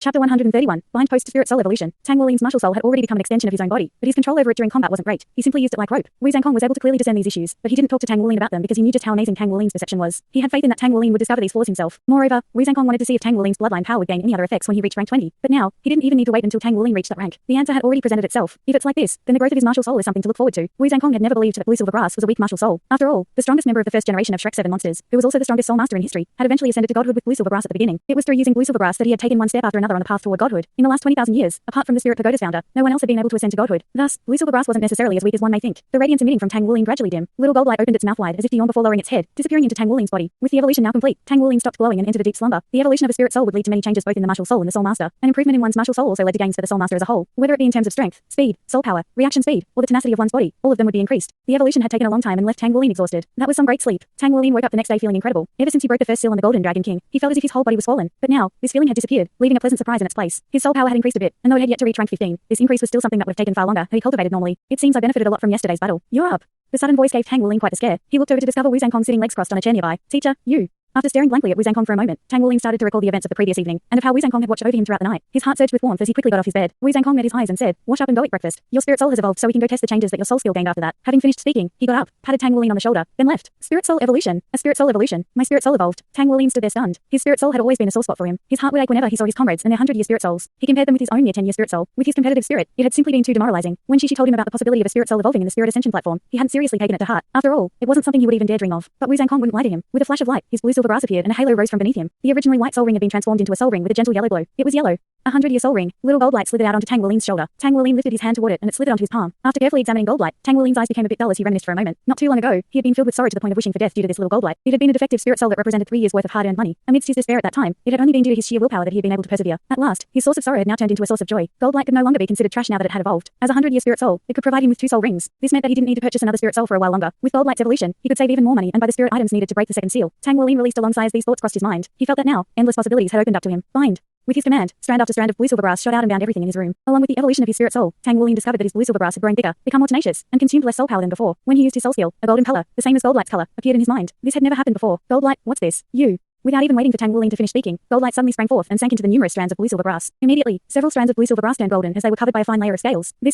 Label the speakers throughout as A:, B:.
A: Chapter 131, Blind Post Spirit Soul Evolution. Tang Wulin's martial soul had already become an extension of his own body, but his control over it during combat wasn't great. He simply used it like rope. Wu Zhangkong was able to clearly discern these issues, but he didn't talk to Tang Wulin about them because he knew just how amazing Tang Wulin's perception was. He had faith in that Tang Wulin would discover these flaws himself. Moreover, Wu Zhangkong wanted to see if Tang Wulin's bloodline power would gain any other effects when he reached rank 20. But now, he didn't even need to wait until Tang Wulin reached that rank. The answer had already presented itself. If it's like this, then the growth of his martial soul is something to look forward to. Wu Zhangkong had never believed that Blue Silver Brass was a weak martial soul. After all, the strongest member of the first generation of Shrek 7 monsters, who was also the strongest soul master in history, had eventually ascended to godhood with Blue Silver Brass at the beginning. It was through using Blue Silver Brass that he had taken one step after another on the path toward godhood. In the last 20,000 years, apart from the Spirit Pagoda's founder, no one else had been able to ascend to godhood. Thus, Blue Silver Brass wasn't necessarily as weak as one may think. The radiance emitting from Tang Wulin gradually dimmed. Little gold light opened its mouth wide as if to yawn before lowering its head, disappearing into Tang Wulin's body. With the evolution now complete, Tang Wulin stopped glowing and entered a deep slumber. The evolution of a spirit soul would lead to many changes both in the martial soul and the soul master. An improvement in one's martial soul also led to gains for the soul master as a whole. Whether it be in terms of strength, speed, soul power, reaction speed, or the tenacity of one's body, all of them would be increased. The evolution had taken a long time and left Tang Wulin exhausted. That was some great sleep. Tang Wulin woke up the next day feeling incredible. Ever since he broke the first seal on the Golden Dragon King, he felt as if his whole body was swollen. But now, this feeling had disappeared, leaving a pleasant surprise in its place. His soul power had increased a bit, and though it had yet to reach rank 15, this increase was still something that would have taken far longer had he cultivated normally. It seems I benefited a lot from yesterday's battle. You're up. The sudden voice gave Tang Wulin quite a scare. He looked over to discover Wu Zhangkong sitting legs crossed on a chair nearby. Teacher, you. After staring blankly at Wu Zhangkong for a moment, Tang Wulin started to recall the events of the previous evening, and of how Wu Zhangkong had watched over him throughout the night. His heart surged with warmth as he quickly got off his bed. Wu Zhangkong met his eyes and said, "Wash up and go eat breakfast. Your spirit soul has evolved so we can go test the changes that your soul skill gained after that." Having finished speaking, he got up, patted Tang Wulin on the shoulder, then left. Spirit soul evolution. A spirit soul evolution. My spirit soul evolved. Tang Wulin stood there stunned. His spirit soul had always been a sore spot for him. His heart would ache whenever he saw his comrades and their 100-year spirit souls. He compared them with his own near 10-year spirit soul. With his competitive spirit, it had simply been too demoralizing. When Shishi told him about the possibility of a spirit soul evolving in the spirit ascension platform, he hadn't seriously taken it to heart. After all, it wasn't something he would even dare dream of. But Wu Zhangkong wouldn't lie to him. With a flash of light, his blue silver brass appeared and a halo rose from beneath him. The originally white soul ring had been transformed into a soul ring with a gentle yellow glow. It was yellow. A 100-year soul ring. Little gold light slithered out onto Tang Wulin's shoulder. Tang Wulin lifted his hand toward it and it slithered onto his palm. After carefully examining gold light, Tang Wulin's eyes became a bit dull as he reminisced for a moment. Not too long ago, he had been filled with sorrow to the point of wishing for death due to this little gold light. It had been a defective spirit soul that represented 3 years worth of hard-earned money. Amidst his despair at that time, it had only been due to his sheer willpower that he had been able to persevere. At last, his source of sorrow had now turned into a source of joy. Gold light could no longer be considered trash now that it had evolved. As a 100-year spirit soul, it could provide him with 2 soul rings. This meant that he didn't need to purchase another spirit soul for a while longer. With gold light's evolution, he could save even more money and buy the spirit items needed to break the second seal. Tang Wulin released a long sigh as these thoughts crossed his mind. He felt that now, endless possibilities had opened up to him. Bind. With his command, strand after strand of blue silver brass shot out and bound everything in his room. Along with the evolution of his spirit soul, Tang Wulin discovered that his blue silver brass had grown bigger, become more tenacious, and consumed less soul power than before. When he used his soul skill, a golden color, the same as gold light's color, appeared in his mind. This had never happened before. Gold light, what's this? You. Without even waiting for Tang Wulin to finish speaking, gold light suddenly sprang forth and sank into the numerous strands of blue silver brass. Immediately, several strands of blue silver brass turned golden as they were covered by a fine layer of scales. Is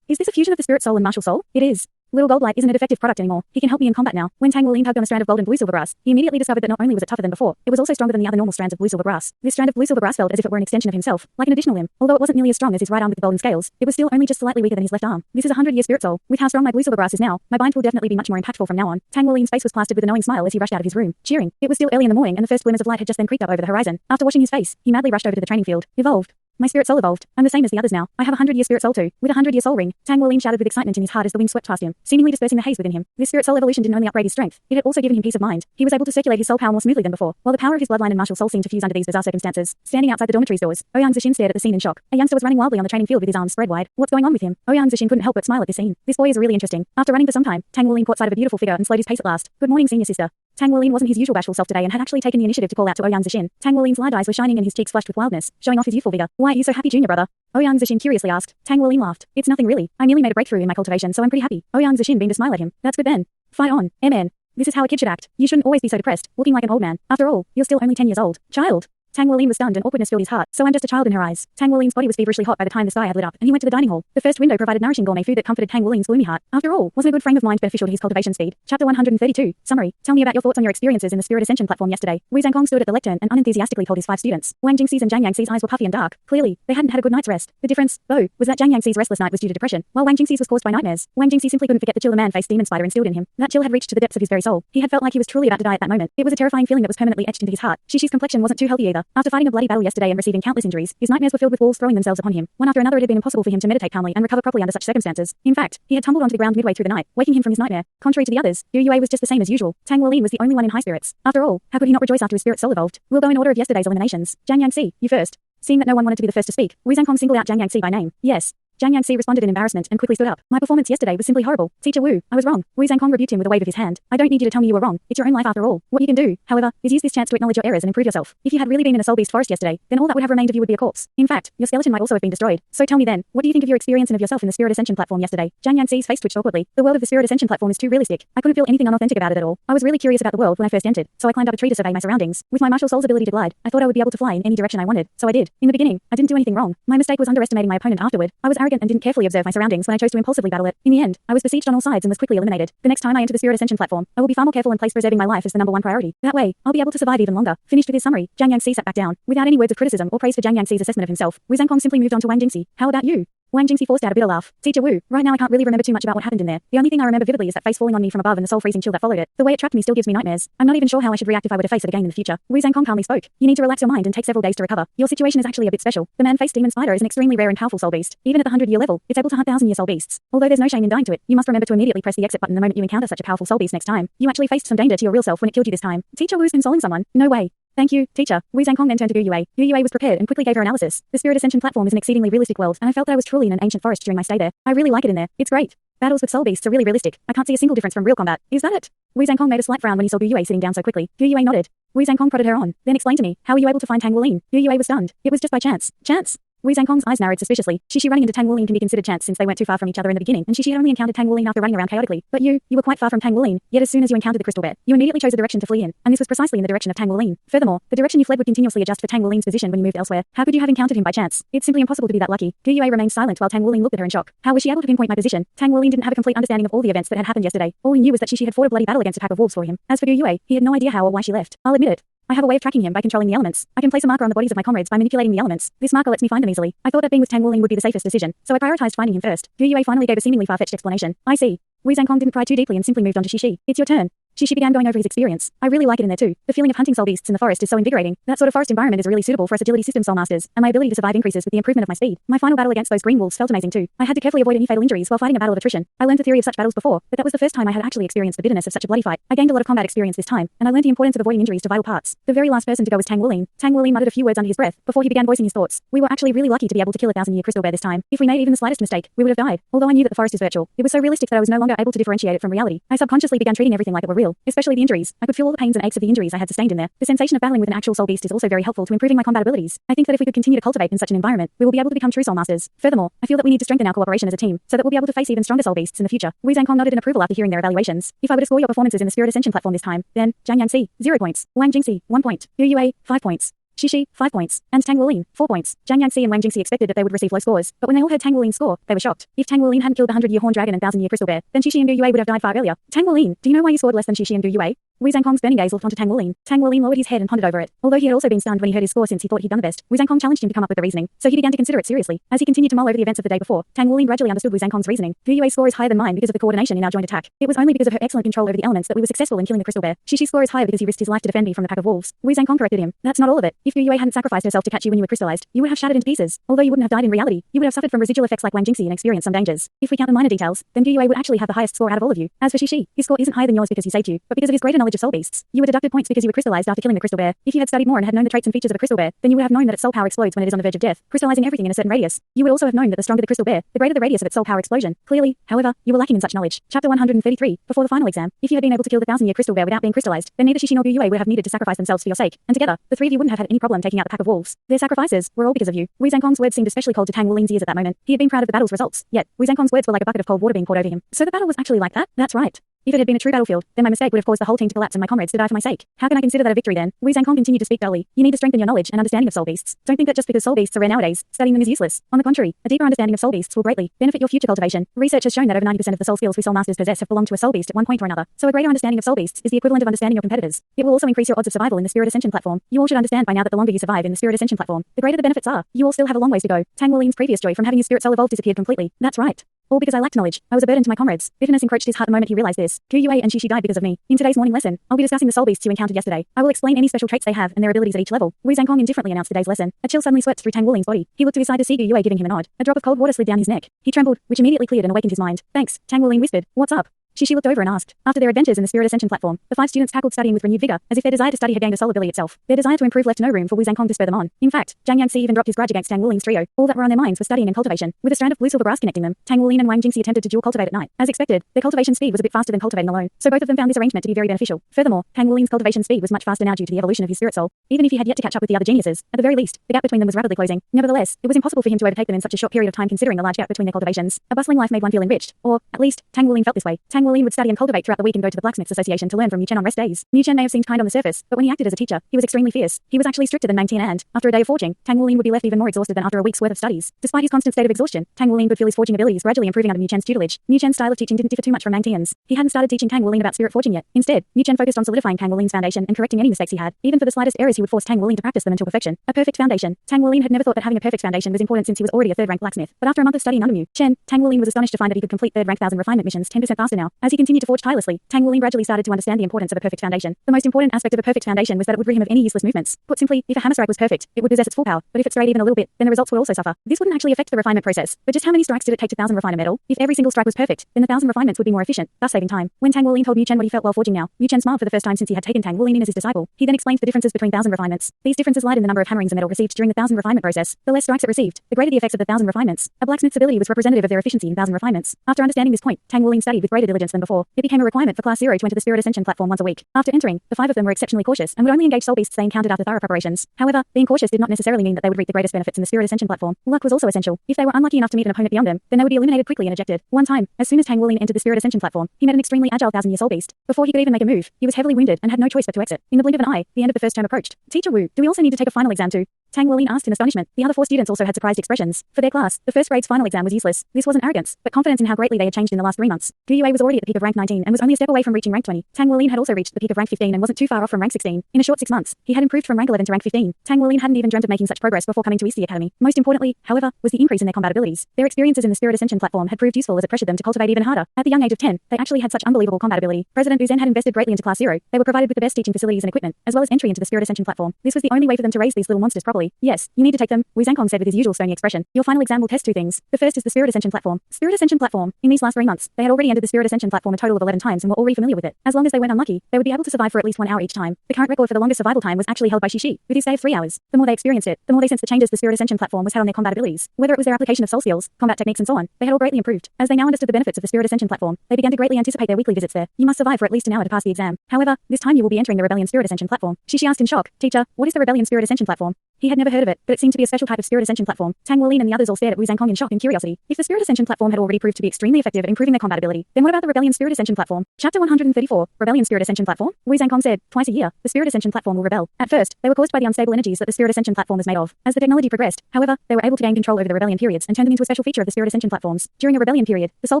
A: this a fusion of the spirit soul and martial soul? It is. Little gold light isn't a defective product anymore. He can help me in combat now. When Tang Wulin tugged on a strand of gold and blue silver brass, he immediately discovered that not only was it tougher than before, it was also stronger than the other normal strands of blue silver brass. This strand of blue silver brass felt as if it were an extension of himself, like an additional limb. Although it wasn't nearly as strong as his right arm with the golden scales, it was still only just slightly weaker than his left arm. This is a 100-year spirit soul. With how strong my blue silver brass is now, my bind will definitely be much more impactful from now on. Tang Wulin's face was plastered with a knowing smile as he rushed out of his room, cheering. It was still early in the morning and the first glimmers of light had just then creeped up over the horizon. After washing his face, he madly rushed over to the training field. Evolved. My spirit soul evolved. I'm the same as the others now. I have a 100-year spirit soul too. With a 100-year soul ring, Tang Wulin shouted with excitement in his heart as the wind swept past him, seemingly dispersing the haze within him. This spirit soul evolution didn't only upgrade his strength, it had also given him peace of mind. He was able to circulate his soul power more smoothly than before, while the power of his bloodline and martial soul seemed to fuse under these bizarre circumstances. Standing outside the dormitory's doors, Ouyang Zixin stared at the scene in shock. A youngster was running wildly on the training field with his arms spread wide. What's going on with him? Ouyang Zixin couldn't help but smile at this scene. This boy is really interesting. After running for some time, Tang Wulin caught sight of a beautiful figure and slowed his pace at last. Good morning, senior sister. Tang Wulin wasn't his usual bashful self today and had actually taken the initiative to call out to Ouyang Zixin. Tang Wulin's light eyes were shining and his cheeks flushed with wildness, showing off his youthful vigor. Why are you so happy, junior brother? Ouyang Zixin curiously asked. Tang Wulin laughed. It's nothing really. I merely made a breakthrough in my cultivation, so I'm pretty happy. Ouyang Zixin beamed a smile at him. That's good then. Fight on, MN. This is how a kid should act. You shouldn't always be so depressed, looking like an old man. After all, you're still only 10 years old. Child. Tang Wulin was stunned and awkwardness filled his heart. So I'm just a child in her eyes. Tang Wulin's body was feverishly hot by the time the sky had lit up, and he went to the dining hall. The first window provided nourishing gourmet food that comforted Tang Wulin's gloomy heart. After all, wasn't a good frame of mind beneficial to his cultivation speed? Chapter 132. Summary. Tell me about your thoughts on your experiences in the Spirit Ascension platform yesterday. Wu Zhangkong stood at the lectern and unenthusiastically told his 5 students. Wang Jingxi's and Zhang Yangxi's eyes were puffy and dark. Clearly, they hadn't had a good night's rest. The difference, though, was that Zhang Yangxi's restless night was due to depression, while Wang Jingxi's was caused by nightmares. Wang Jingxi simply couldn't forget the chill the man-faced demon spider instilled in him. That chill had reached to the depths of his very soul. He had felt like he was truly about to die at that moment. It was a terrifying feeling that was permanently etched into his heart. Shishi's complexion wasn't too healthy either. After fighting a bloody battle yesterday and receiving countless injuries, his nightmares were filled with walls throwing themselves upon him. One after another, it had been impossible for him to meditate calmly and recover properly under such circumstances. In fact, he had tumbled onto the ground midway through the night, waking him from his nightmare. Contrary to the others, Yu Yue was just the same as usual. Tang Wulin was the only one in high spirits. After all, how could he not rejoice after his spirit soul evolved? We'll go in order of yesterday's eliminations. Zhang Yangxi, you first. Seeing that no one wanted to be the first to speak, Wu Zhangkong singled out Zhang Yangxi by name. Yes. Jiang Yangxi responded in embarrassment and quickly stood up. My performance yesterday was simply horrible. Teacher Wu, I was wrong. Wu Zhangkong rebuked him with a wave of his hand. I don't need you to tell me you were wrong. It's your own life after all. What you can do, however, is use this chance to acknowledge your errors and improve yourself. If you had really been in a soul beast forest yesterday, then all that would have remained of you would be a corpse. In fact, your skeleton might also have been destroyed. So tell me then, what do you think of your experience and of yourself in the Spirit Ascension platform yesterday? Jiang Yangxi's face twitched awkwardly. The world of the Spirit Ascension platform is too realistic. I couldn't feel anything unauthentic about it at all. I was really curious about the world when I first entered, so I climbed up a tree to survey my surroundings. With my martial soul's ability to glide, I thought I would be able to fly in any direction I wanted, so I did. In the beginning, I didn't do anything wrong. My mistake was underestimating my opponent afterward. I was arrogant and didn't carefully observe my surroundings when I chose to impulsively battle it. In the end, I was besieged on all sides and was quickly eliminated. The next time I enter the Spirit Ascension platform, I will be far more careful and place preserving my life as the #1 priority. That way, I'll be able to survive even longer. Finished with his summary, Jiang Yangxi sat back down. Without any words of criticism or praise for Jiang Yangxi's assessment of himself, Wu Zhangkong simply moved on to Wang Jingxi. How about you? Wang Jingxi forced out a bitter laugh. Teacher Wu, right now I can't really remember too much about what happened in there. The only thing I remember vividly is that face falling on me from above and the soul freezing chill that followed it. The way it trapped me still gives me nightmares. I'm not even sure how I should react if I were to face it again in the future. Wu Zhangkong calmly spoke. You need to relax your mind and take several days to recover. Your situation is actually a bit special. The man-faced demon spider is an extremely rare and powerful soul beast. Even at the 100-year level, it's able to hunt 1,000-year soul beasts. Although there's no shame in dying to it, you must remember to immediately press the exit button the moment you encounter such a powerful soul beast next time. You actually faced some danger to your real self when it killed you this time. Teacher Wu's consoling someone. No way. Thank you, teacher. Wu Zhangkong then turned to Gu Yue. Gu Yue was prepared and quickly gave her analysis. The Spirit Ascension platform is an exceedingly realistic world, and I felt that I was truly in an ancient forest during my stay there. I really like it in there. It's great. Battles with soul beasts are really realistic. I can't see a single difference from real combat. Is that it? Wu Zhangkong made a slight frown when he saw Gu Yue sitting down so quickly. Gu Yue nodded. Wu Zhangkong prodded her on. Then explained to me, how were you able to find Tang Wulin? Gu Yue was stunned. It was just by chance. Chance? Wu Zhangkong's eyes narrowed suspiciously. Shishi running into Tang Wulin can be considered chance since they weren't too far from each other in the beginning, and Shishi had only encountered Tang Wulin after running around chaotically. But you were quite far from Tang Wulin, yet as soon as you encountered the crystal bear, you immediately chose a direction to flee in, and this was precisely in the direction of Tang Wulin. Furthermore, the direction you fled would continuously adjust for Tang Wulin's position when you moved elsewhere. How could you have encountered him by chance? It's simply impossible to be that lucky. Gu Yue remained silent while Tang Wulin looked at her in shock. How was she able to pinpoint my position? Tang Wulin didn't have a complete understanding of all the events that had happened yesterday. All he knew was that Shishi had fought a bloody battle against a pack of wolves for him. As for Gu Yue, he had no idea how or why she left. I'll admit it. I have a way of tracking him by controlling the elements. I can place a marker on the bodies of my comrades by manipulating the elements. This marker lets me find them easily. I thought that being with Tang Wulin would be the safest decision, so I prioritized finding him first. Gu Yue finally gave a seemingly far-fetched explanation. I see. Wu Zhangkong didn't pry too deeply and simply moved on to Shishi. It's your turn. Shishi began going over his experience. I really like it in there too. The feeling of hunting soul beasts in the forest is so invigorating. That sort of forest environment is really suitable for us agility system soul masters, and my ability to survive increases with the improvement of my speed. My final battle against those green wolves felt amazing too. I had to carefully avoid any fatal injuries while fighting a battle of attrition. I learned the theory of such battles before, but that was the first time I had actually experienced the bitterness of such a bloody fight. I gained a lot of combat experience this time, and I learned the importance of avoiding injuries to vital parts. The very last person to go was Tang Wulin. Tang Wulin muttered a few words under his breath before he began voicing his thoughts. We were actually really lucky to be able to kill a 1,000-year crystal bear this time. If we made even the slightest mistake, we would have died. Although I knew that the forest is virtual, it was so realistic that I was no longer able to differentiate it from reality. I subconsciously began treating everything like it were real, especially the injuries. I could feel all the pains and aches of the injuries I had sustained in there. The sensation of battling with an actual soul beast is also very helpful to improving my combat abilities. I think that if we could continue to cultivate in such an environment, we will be able to become true soul masters. Furthermore, I feel that we need to strengthen our cooperation as a team, so that we'll be able to face even stronger soul beasts in the future. Wu Zhangkong nodded in approval after hearing their evaluations. If I were to score your performances in the Spirit Ascension platform this time, then Jiang Yangxi, 0 points, Wang Jingxi, 1 point, Gu Yue, 5 points. Shishi, 5 points, and Tang Wulin, 4 points. Jiang Yangxi and Wang Jingxi expected that they would receive low scores, but when they all heard Tang Wulin's score, they were shocked. If Tang Wulin hadn't killed the 100-year horn dragon and 1,000-year crystal bear, then Shishi and Gu Yue would have died far earlier. Tang Wulin, do you know why you scored less than Shishi and Gu Yue? Wu Zhangkong's burning gaze looked onto Tang Wulin. Tang Wulin lowered his head and pondered over it. Although he had also been stunned when he heard his score since he thought he'd done the best, Wu Zhangkong challenged him to come up with the reasoning, so he began to consider it seriously. As he continued to mull over the events of the day before, Tang Wulin gradually understood Wu Zhangkong's reasoning. Gu Yue's score is higher than mine because of the coordination in our joint attack. It was only because of her excellent control over the elements that we were successful in killing the crystal bear. Shishi's score is higher because he risked his life to defend me from the pack of wolves. Wu Zhangkong corrected him. That's not all of it. If Gu Yue hadn't sacrificed herself to catch you when you were crystallized, you would have shattered into pieces. Although you wouldn't have died in reality, you would have suffered from residual effects like Wang Jingxi and experienced some dangers. If we count the minor details, then Gu Yue would actually have the highest score out of all of you. As for Shishi, his score isn't higher than yours because he saved you, but because of his greater knowledge of soul beasts. You were deducted points because you were crystallized after killing the crystal bear. If you had studied more and had known the traits and features of a crystal bear, then you would have known that its soul power explodes when it is on the verge of death, crystallizing everything in a certain radius. You would also have known that the stronger the crystal bear, the greater the radius of its soul power explosion. Clearly, however, you were lacking in such knowledge. Chapter 133. Before the final exam, if you had been able to kill the 1,000-year crystal bear without being crystallized, then neither Shishi nor Gu Yue would have needed to sacrifice themselves for your sake, and together, the three of you wouldn't have had any problem taking out the pack of wolves. Their sacrifices were all because of you. Wu Zhangkong's words seemed especially cold to Tang Wulin's ears at that moment. He had been proud of the battle's results, yet Wu Zhangkong's words were like a bucket of cold water being poured over him. So the battle was actually like that? That's right. If it had been a true battlefield, then my mistake would have caused the whole team to collapse and my comrades to die for my sake. How can I consider that a victory then? Wu Zhangkong continued to speak dully. You need to strengthen your knowledge and understanding of soul beasts. Don't think that just because soul beasts are rare nowadays, studying them is useless. On the contrary, a deeper understanding of soul beasts will greatly benefit your future cultivation. Research has shown that over 90% of the soul skills we soul masters possess have belonged to a soul beast at one point or another. So a greater understanding of soul beasts is the equivalent of understanding your competitors. It will also increase your odds of survival in the Spirit Ascension platform. You all should understand by now that the longer you survive in the Spirit Ascension platform, the greater the benefits are. You all still have a long ways to go. Tang Wulin's previous joy from having his spirit soul evolved disappeared completely. That's right. All because I lacked knowledge. I was a burden to my comrades. Bitterness encroached his heart the moment he realized this. Gu Yue and Shishi died because of me. In today's morning lesson, I'll be discussing the soul beasts you encountered yesterday. I will explain any special traits they have and their abilities at each level. Wu Zhangkong indifferently announced today's lesson. A chill suddenly swept through Tang Wulin's body. He looked to his side to see Gu Yue giving him a nod. A drop of cold water slid down his neck. He trembled, which immediately cleared and awakened his mind. Thanks, Tang Wulin whispered. What's up? Shishi looked over and asked. After their adventures in the Spirit Ascension platform, the 5 students tackled studying with renewed vigor, as if their desire to study had gained a soul ability itself. Their desire to improve left no room for Wu Zhangkong to spur them on. In fact, Zhang Yangxi even dropped his grudge against Tang Wuling's trio. All that were on their minds was studying and cultivation. With a strand of blue-silver grass connecting them, Tang Wulin and Wang Jingxi attempted to dual cultivate at night. As expected, their cultivation speed was a bit faster than cultivating alone, so both of them found this arrangement to be very beneficial. Furthermore, Tang Wulin's cultivation speed was much faster now due to the evolution of his spirit soul. Even if he had yet to catch up with the other geniuses, at the very least, the gap between them was rapidly closing. Nevertheless, it was impossible for him to overtake them in such a short period of time considering the large gap between their cultivations. A bustling life made one feel enriched, or, at least, Tang Wulin felt this way. Tang Wulin would study and cultivate throughout the week and go to the Blacksmiths Association to learn from Mu Chen on rest days. Mu Chen may have seemed kind on the surface, but when he acted as a teacher, he was extremely fierce. He was actually stricter than Mang Tian and, after a day of forging, Tang Wulin would be left even more exhausted than after a week's worth of studies. Despite his constant state of exhaustion, Tang Wulin could feel his forging abilities gradually improving under Mu Chen's tutelage. Mu Chen's style of teaching didn't differ too much from Mang Tian's. He hadn't started teaching Tang Wulin about spirit forging yet. Instead, Mu Chen focused on solidifying Tang Wulin's foundation and correcting any mistakes he had. Even for the slightest errors, he would force Tang Wulin to practice them until perfection. A perfect foundation. Tang Wulin had never thought that having a perfect foundation was important since he was already a third-rank blacksmith. But after a month of studying under Mu Chen, Tang Wulin was astonished to find that he could complete third-rank 1000 refinement missions 10% faster now. As he continued to forge tirelessly, Tang Wulin gradually started to understand the importance of a perfect foundation. The most important aspect of a perfect foundation was that it would rid him of any useless movements. Put simply, if a hammer strike was perfect, it would possess its full power, but if it strayed even a little bit, then the results would also suffer. This wouldn't actually affect the refinement process, but just how many strikes did it take to 1000 refine a metal? If every single strike was perfect, then the 1000 refinements would be more efficient, thus saving time. When Tang Wulin told Mu Chen what he felt while forging now, Mu Chen smiled for the first time since he had taken Tang Wulin in as his disciple. He then explained the differences between 1000 refinements. These differences lied in the number of hammerings a metal received during the 1000 refinement process. The less strikes it received, the greater the effects of the 1000 refinements. A blacksmith's ability was representative of their efficiency in 1000 refinements. After understanding this point, Tang Wulin studied with greater diligence than before. It became a requirement for Class 0 to enter the Spirit Ascension platform once a week. After entering, the 5 of them were exceptionally cautious and would only engage soul beasts they encountered after thorough preparations. However, being cautious did not necessarily mean that they would reap the greatest benefits in the Spirit Ascension platform. Luck was also essential. If they were unlucky enough to meet an opponent beyond them, then they would be eliminated quickly and ejected. One time, as soon as Tang Wulin entered the Spirit Ascension platform, he met an extremely agile 1000-year soul beast. Before he could even make a move, he was heavily wounded and had no choice but to exit. In the blink of an eye, the end of the first term approached. Teacher Wu, do we also need to take a final exam too? Tang Wulin asked in astonishment. The other 4 students also had surprised expressions. For their class, the first grade's final exam was useless. This wasn't arrogance, but confidence in how greatly they had changed in the last 3 months. Gu Yue was already at the peak of rank 19 and was only a step away from reaching rank 20. Tang Wulin had also reached the peak of rank 15 and wasn't too far off from rank 16. In a short 6 months, he had improved from rank 11 to rank 15. Tang Wulin hadn't even dreamt of making such progress before coming to East Academy. Most importantly, however, was the increase in their combat abilities. Their experiences in the Spirit Ascension platform had proved useful as it pressured them to cultivate even harder. At the young age of 10, they actually had such unbelievable combat ability. President Wu Zhen had invested greatly into Class 0. They were provided with the best teaching facilities and equipment, as well as entry into the Spirit Ascension platform. This was the only way for them to raise these little monsters properly. Yes, you need to take them, Wu Zhangkong said with his usual stony expression. Your final exam will test 2 things. The first is the Spirit Ascension platform. Spirit Ascension platform. In these last 3 months, they had already entered the Spirit Ascension platform a total of 11 times and were already familiar with it. As long as they went unlucky, they would be able to survive for at least 1 hour each time. The current record for the longest survival time was actually held by Shishi, with his stay of 3 hours. The more they experienced it, the more they sensed the changes the Spirit Ascension platform was had on their combat abilities. Whether it was their application of soul skills, combat techniques and so on, they had all greatly improved. As they now understood the benefits of the Spirit Ascension platform, they began to greatly anticipate their weekly visits there. You must survive for at least an hour to pass the exam. However, this time you will be entering the Rebellion Spirit Ascension platform. Shishi asked in shock, Teacher, what is the Rebellion Spirit Ascension platform? He had never heard of it, but it seemed to be a special type of Spirit Ascension platform. Tang Wulin and the others all stared at Wu Zhangkong in shock and curiosity. If the Spirit Ascension platform had already proved to be extremely effective at improving their combat ability, then what about the Rebellion Spirit Ascension platform? Chapter 134, Rebellion Spirit Ascension platform? Wu Zhangkong said, twice a year, the Spirit Ascension platform will rebel. At first, they were caused by the unstable energies that the Spirit Ascension platform was made of. As the technology progressed, however, they were able to gain control over the rebellion periods and turn them into a special feature of the Spirit Ascension platforms. During a rebellion period, the soul